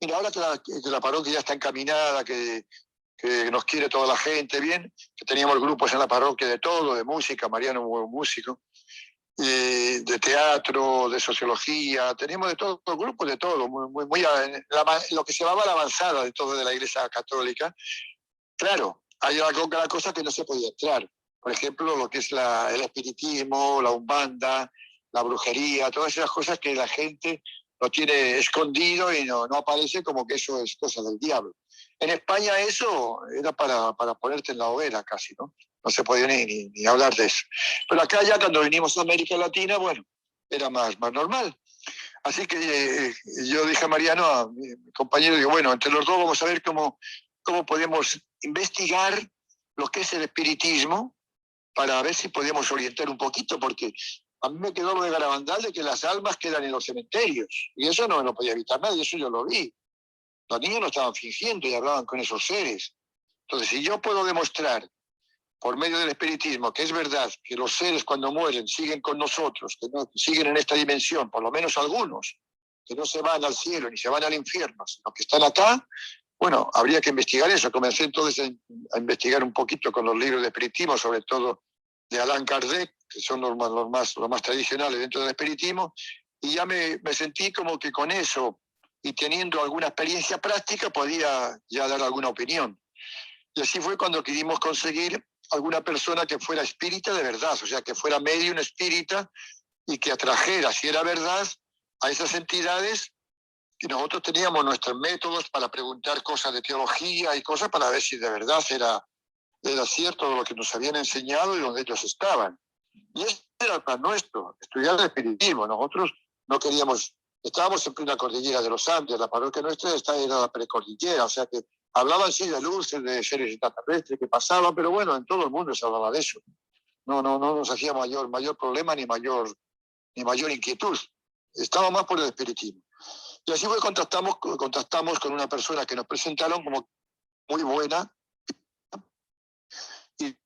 Speaker 2: mira, ahora que la parroquia ya está encaminada, que nos quiere toda la gente bien, que teníamos grupos en la parroquia de todo, de música, Mariano es un buen músico, de teatro, de sociología, teníamos de todo, grupos de todo, lo que se llamaba la avanzada de todo de la Iglesia Católica. Claro, hay la cosa que no se podía entrar. Por ejemplo, lo que es el espiritismo, la umbanda, la brujería, todas esas cosas que la gente lo tiene escondido y no aparece, como que eso es cosa del diablo. En España eso era para ponerte en la hoguera casi, ¿no? No se podía ni hablar de eso. Pero acá ya cuando vinimos a América Latina, bueno, era más normal. Así que yo dije a Mariano, a mi compañero, digo, bueno, entre los dos vamos a ver cómo podemos investigar lo que es el espiritismo para ver si podemos orientar un poquito, porque a mí me quedó lo de Garabandal de que las almas quedan en los cementerios, y eso no lo podía evitar nadie, eso yo lo vi. Los niños no estaban fingiendo y hablaban con esos seres. Entonces, si yo puedo demostrar por medio del espiritismo que es verdad que los seres cuando mueren siguen con nosotros, que no siguen en esta dimensión, por lo menos algunos, que no se van al cielo ni se van al infierno, sino que están acá, bueno, habría que investigar eso. Comencé entonces a investigar un poquito con los libros de espiritismo, sobre todo de Allan Kardec, que son los más tradicionales dentro del espiritismo, y ya me sentí como que con eso y teniendo alguna experiencia práctica podía ya dar alguna opinión. Y así fue cuando quisimos conseguir alguna persona que fuera espírita de verdad, o sea, que fuera medium espírita y que atrajera, si era verdad, a esas entidades. Y nosotros teníamos nuestros métodos para preguntar cosas de teología y cosas para ver si de verdad era cierto lo que nos habían enseñado y donde ellos estaban. Y ese era el plan nuestro, estudiar el espiritismo. Nosotros no queríamos, estábamos en plena cordillera de los Andes, la parroquia nuestra en la precordillera, o sea que hablaban sí de luces, de seres extraterrestres que pasaban, pero bueno, en todo el mundo se hablaba de eso. No nos hacía mayor problema ni mayor inquietud. Estaba más por el espiritismo. Y así fue, contactamos con una persona que nos presentaron como muy buena, y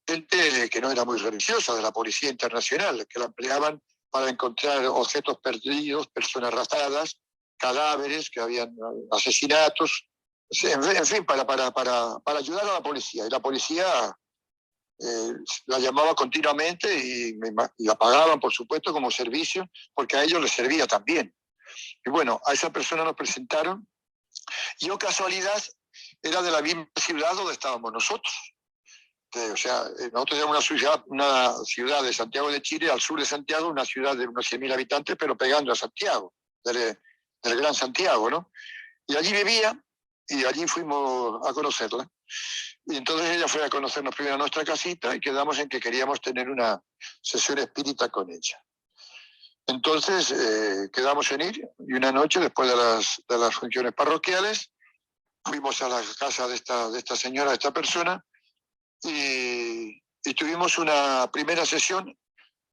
Speaker 2: gente que no era muy religiosa, de la Policía Internacional, que la empleaban para encontrar objetos perdidos, personas arrastradas, cadáveres, que habían asesinatos, en fin, para ayudar a la policía. Y la policía la llamaba continuamente y la pagaban, por supuesto, como servicio, porque a ellos les servía también. Y bueno, a esa persona nos presentaron. Yo, casualidad, era de la misma ciudad donde estábamos nosotros. O sea, nosotros éramos una ciudad de Santiago de Chile, al sur de Santiago, una ciudad de unos 100.000 habitantes, pero pegando a Santiago, del Gran Santiago, ¿no? Y allí vivía y allí fuimos a conocerla. Y entonces ella fue a conocernos primero a nuestra casita y quedamos en que queríamos tener una sesión espírita con ella. Entonces quedamos en ir y una noche, después de las funciones parroquiales, fuimos a la casa de esta señora, de esta persona, y tuvimos una primera sesión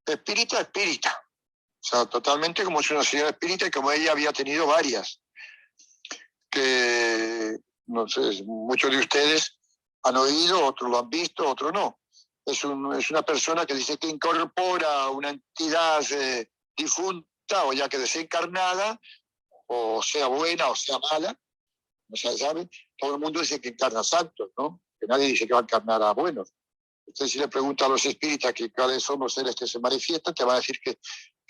Speaker 2: espírita. O sea, totalmente como es una señora espírita y como ella había tenido varias. Que, no sé, muchos de ustedes han oído, otros lo han visto, otros no. Es una persona que dice que incorpora una entidad difunta o ya que desencarnada, o sea buena o sea mala, no se sabe. Todo el mundo dice que encarna santos, ¿no? Que nadie dice que va a encarnar a buenos. Entonces, si le pregunta a los espíritas que cuáles son los seres que se manifiestan, te van a decir que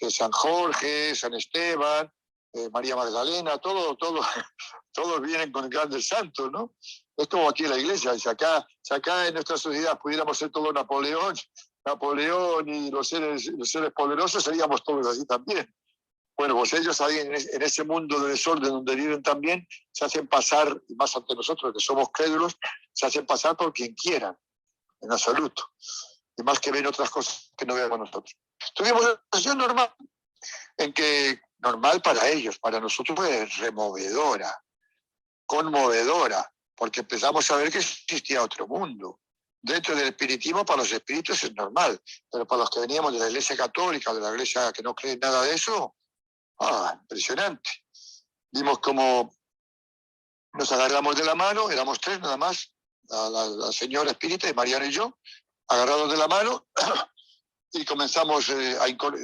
Speaker 2: San Jorge, San Esteban, María Magdalena, todos vienen con grandes santos, ¿no? Es como aquí en la iglesia, si acá en nuestra sociedad pudiéramos ser todo Napoleón y los seres poderosos, seríamos todos así también. Bueno, pues ellos ahí en ese mundo de desorden donde viven también, se hacen pasar, y más ante nosotros que somos crédulos, se hacen pasar por quien quieran, en absoluto. Y más que ven otras cosas que no vemos nosotros. Tuvimos una situación normal, en que normal para ellos, para nosotros fue removedora, conmovedora, porque empezamos a ver que existía otro mundo. Dentro del espiritismo, para los espíritus es normal, pero para los que veníamos de la iglesia católica, de la iglesia que no cree en nada de eso, impresionante. Vimos cómo nos agarramos de la mano, éramos tres nada más, la señora espírita y Mariano y yo, agarrados de la mano, y comenzamos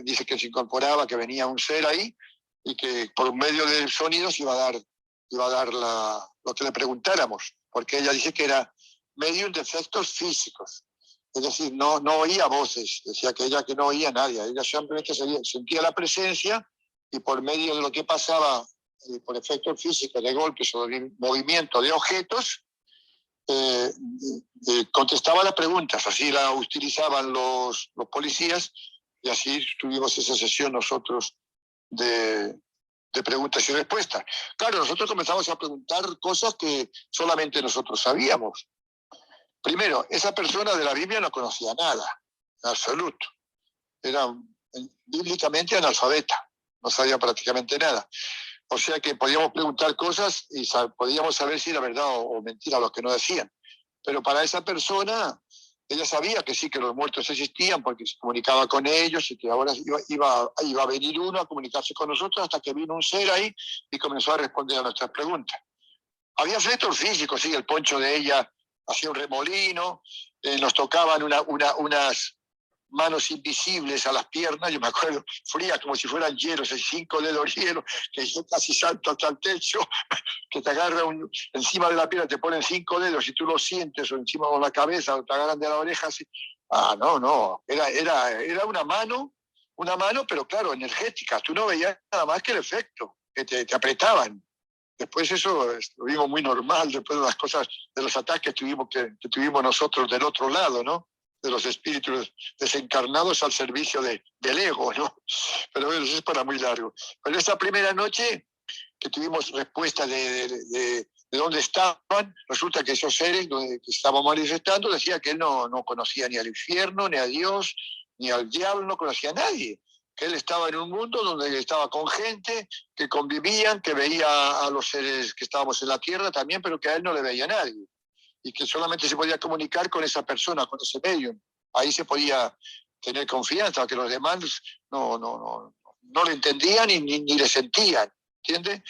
Speaker 2: dice que se incorporaba, que venía un ser ahí, y que por medio de sonidos iba a dar lo que le preguntáramos, porque ella dice que era medium de efectos físicos. Es decir, no oía voces, decía que ella que no oía a nadie, ella simplemente sentía la presencia y por medio de lo que pasaba, por efectos físicos, de golpes o de movimiento de objetos, contestaba las preguntas, así la utilizaban los policías y así tuvimos esa sesión nosotros de preguntas y respuestas. Claro, nosotros comenzamos a preguntar cosas que solamente nosotros sabíamos. Primero, esa persona de la Biblia no conocía nada, en absoluto. Era bíblicamente analfabeta, no sabía prácticamente nada. O sea que podíamos preguntar cosas y podíamos saber si era verdad o mentira lo que nos decían. Pero para esa persona, ella sabía que sí, que los muertos existían porque se comunicaba con ellos y que ahora iba a venir uno a comunicarse con nosotros hasta que vino un ser ahí y comenzó a responder a nuestras preguntas. Había efectos físicos, sí, el poncho de ella hacía un remolino, nos tocaban unas manos invisibles a las piernas, yo me acuerdo, frías como si fueran hielos, 5 dedos hielo, que yo casi salto hasta el techo, que te agarra encima de la pierna, te ponen 5 dedos y tú lo sientes, o encima de la cabeza, o te agarran de la oreja, así. No, era una mano, pero claro, energética, tú no veías nada más que el efecto, que te apretaban. Después eso lo vimos muy normal, después de las cosas, de los ataques que tuvimos nosotros del otro lado, ¿no? De los espíritus desencarnados al servicio del ego, ¿no? Pero bueno, eso es para muy largo. Pero esa primera noche que tuvimos respuesta de dónde estaban, resulta que esos seres que estaban manifestando decían que él no conocía ni al infierno, ni a Dios, ni al diablo, no conocía a nadie. Que él estaba en un mundo donde estaba con gente, que convivían, que veía a los seres que estábamos en la tierra también, pero que a él no le veía a nadie. Y que solamente se podía comunicar con esa persona, con ese medium. Ahí se podía tener confianza, que los demás no le entendían ni le sentían, ¿entiendes?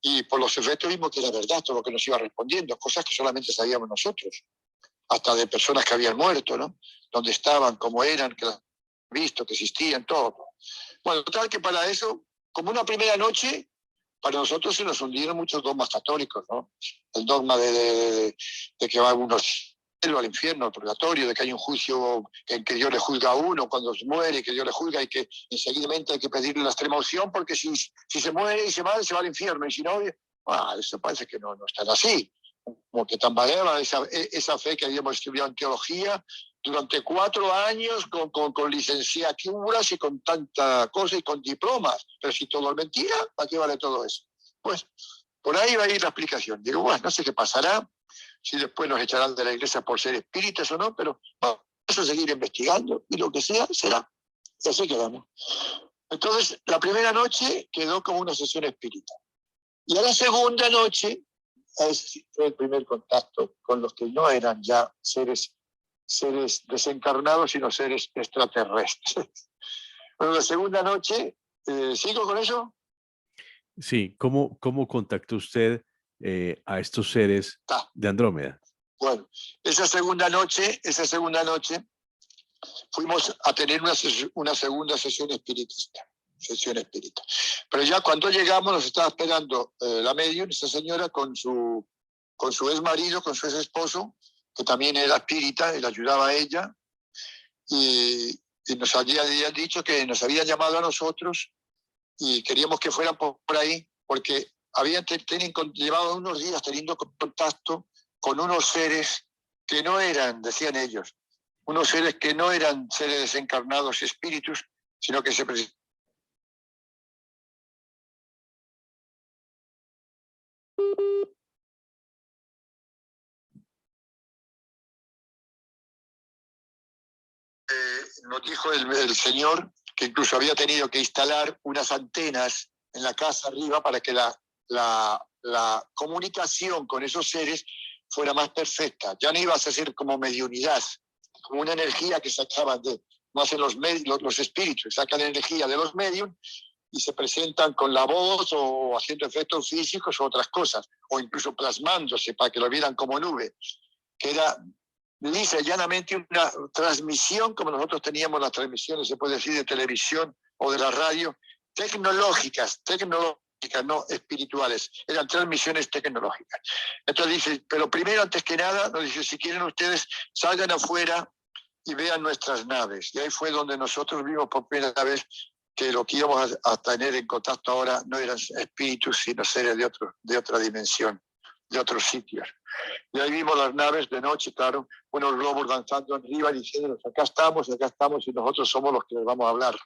Speaker 2: Y por los efectos vimos que era verdad todo lo que nos iba respondiendo, cosas que solamente sabíamos nosotros, hasta de personas que habían muerto, ¿no? Dónde estaban, cómo eran, que las visto, que existían, todo. Bueno, total que para eso, como una primera noche, para nosotros se nos hundieron muchos dogmas católicos, ¿no? El dogma de que va uno al infierno, al purgatorio, de que hay un juicio en que Dios le juzga a uno cuando se muere, que Dios le juzga y que enseguidamente hay que pedirle la extrema opción porque si se muere y se va al infierno y si no, eso parece que no es tan así. Como que tambaleaba esa fe que habíamos estudiado en teología durante 4 años con licenciaturas y con tanta cosa y con diplomas. Pero si todo es mentira, ¿para qué vale todo eso? Pues por ahí va a ir la explicación. Digo, bueno, no sé qué pasará, si después nos echarán de la iglesia por ser espíritas o no, pero vamos a seguir investigando y lo que sea, será. Y así quedamos. Entonces, la primera noche quedó como una sesión espírita. Y a la segunda noche, ese fue el primer contacto con los que no eran ya seres desencarnados, sino seres extraterrestres. Bueno, la segunda noche, ¿sigo con eso?
Speaker 1: Sí, ¿cómo contactó usted a estos seres de Andrómeda?
Speaker 2: Bueno, esa segunda noche fuimos a tener una segunda sesión espiritista. sesión espírita. Pero ya cuando llegamos nos estaba esperando la medium, esa señora con su ex marido, con su ex esposo, que también era espírita y le ayudaba a ella, y nos habían dicho que nos habían llamado a nosotros y queríamos que fueran por ahí, porque llevaban unos días teniendo contacto con unos seres que no eran, decían ellos, unos seres que no eran seres desencarnados, espíritus, sino que se presentaban. Nos dijo el señor que incluso había tenido que instalar unas antenas en la casa arriba para que la comunicación con esos seres fuera más perfecta. Ya no ibas a ser como mediunidad, como una energía que sacaban no hacen los espíritus, sacan energía de los medios y se presentan con la voz o haciendo efectos físicos o otras cosas, o incluso plasmándose para que lo vieran como nube, que era lisa y llanamente una transmisión como nosotros teníamos las transmisiones, se puede decir, de televisión o de la radio, tecnológicas, no espirituales, eran transmisiones tecnológicas. Entonces dice, pero primero, antes que nada, nos dice, si quieren ustedes, salgan afuera y vean nuestras naves. Y ahí fue donde nosotros vimos por primera vez que lo que íbamos a tener en contacto ahora no eran espíritus, sino seres de otra dimensión, de otros sitios. Y ahí vimos las naves de noche, claro, unos globos danzando arriba diciéndonos, acá estamos y nosotros somos los que les vamos a hablar.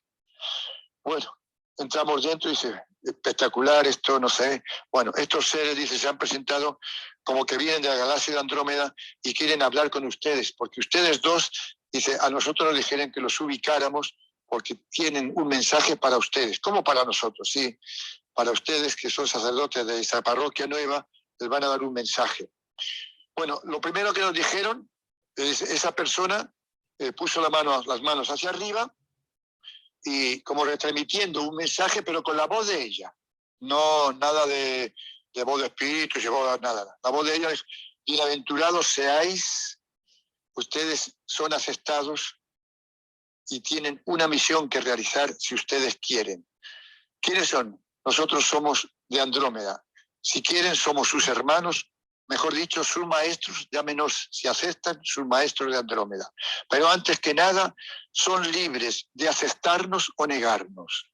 Speaker 2: Bueno, entramos dentro y dice, espectacular esto, no sé. Bueno, estos seres, dice, se han presentado como que vienen de la galaxia de Andrómeda y quieren hablar con ustedes, porque ustedes dos, dice, a nosotros nos dijeron que los ubicáramos porque tienen un mensaje para ustedes. ¿Cómo para nosotros? Sí, para ustedes que son sacerdotes de esa parroquia nueva, les van a dar un mensaje. Bueno, lo primero que nos dijeron es esa persona puso las manos hacia arriba y como retransmitiendo un mensaje, pero con la voz de ella. No nada de voz de espíritu, nada. La voz de ella es, bienaventurados seáis, ustedes son aceptados y tienen una misión que realizar si ustedes quieren. ¿Quiénes son? Nosotros somos de Andrómeda. Si quieren, somos sus hermanos, mejor dicho, sus maestros, llámenos, si aceptan, sus maestros de Andrómeda. Pero antes que nada, son libres de aceptarnos o negarnos.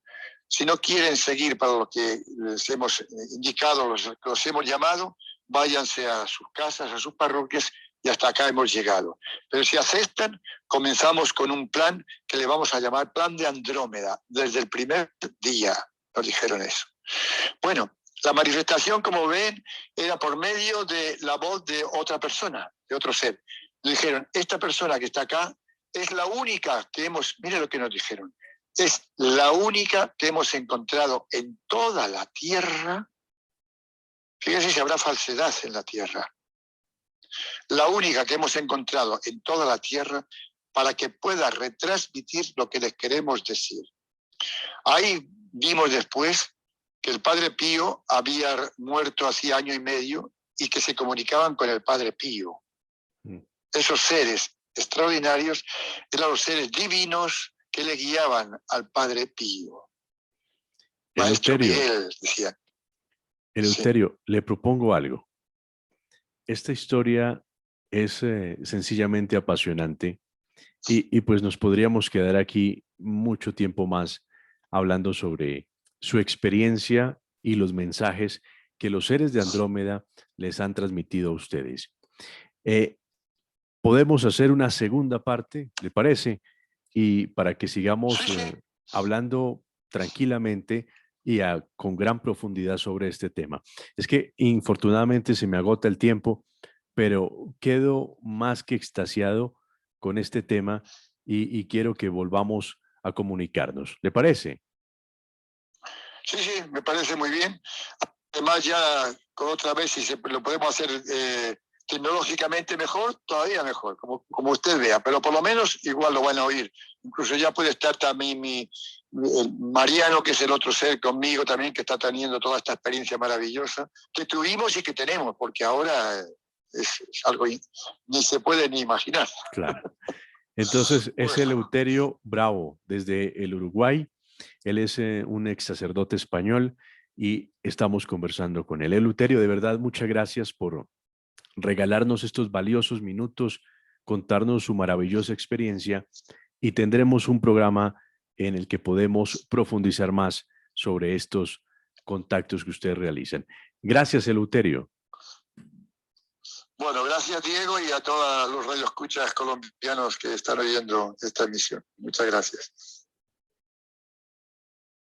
Speaker 2: Si no quieren seguir para lo que les hemos indicado, los hemos llamado, váyanse a sus casas, a sus parroquias, y hasta acá hemos llegado. Pero si aceptan, comenzamos con un plan que le vamos a llamar Plan de Andrómeda. Desde el primer día nos dijeron eso. Bueno, la manifestación, como ven, era por medio de la voz de otra persona, de otro ser. Nos dijeron, esta persona que está acá es la única que mire lo que nos dijeron, es la única que hemos encontrado en toda la tierra. Fíjense si habrá falsedad en la tierra. La única que hemos encontrado en toda la tierra para que pueda retransmitir lo que les queremos decir. Ahí vimos después que el Padre Pío había muerto hacía año y medio y que se comunicaban con el Padre Pío. Esos seres extraordinarios eran los seres divinos que le guiaban al Padre Pío. Maestro Miguel, decía.
Speaker 1: Eleuterio, sí. Le propongo algo. Esta historia es sencillamente apasionante y pues nos podríamos quedar aquí mucho tiempo más hablando sobre su experiencia y los mensajes que los seres de Andrómeda les han transmitido a ustedes. Podemos hacer una segunda parte, ¿le parece? Y para que sigamos hablando tranquilamente y con gran profundidad sobre este tema. Es que infortunadamente se me agota el tiempo, pero quedo más que extasiado con este tema y quiero que volvamos a comunicarnos. ¿Le parece?
Speaker 2: Sí, me parece muy bien. Además ya con otra vez, si lo podemos hacer tecnológicamente mejor, todavía mejor, como usted vea, pero por lo menos igual lo van a oír. Incluso ya puede estar también el Mariano, que es el otro ser conmigo también, que está teniendo toda esta experiencia maravillosa que tuvimos y que tenemos, porque ahora es algo ni se puede ni imaginar.
Speaker 1: Claro. Entonces es Eleuterio Bravo desde el Uruguay Él es un ex sacerdote español y estamos conversando con él. Eleuterio, de verdad, muchas gracias por regalarnos estos valiosos minutos, contarnos su maravillosa experiencia y tendremos un programa en el que podemos profundizar más sobre estos contactos que ustedes realizan. Gracias, Eleuterio.
Speaker 2: Bueno, gracias Diego y a todos los radioescuchas colombianos que están oyendo esta emisión. Muchas gracias.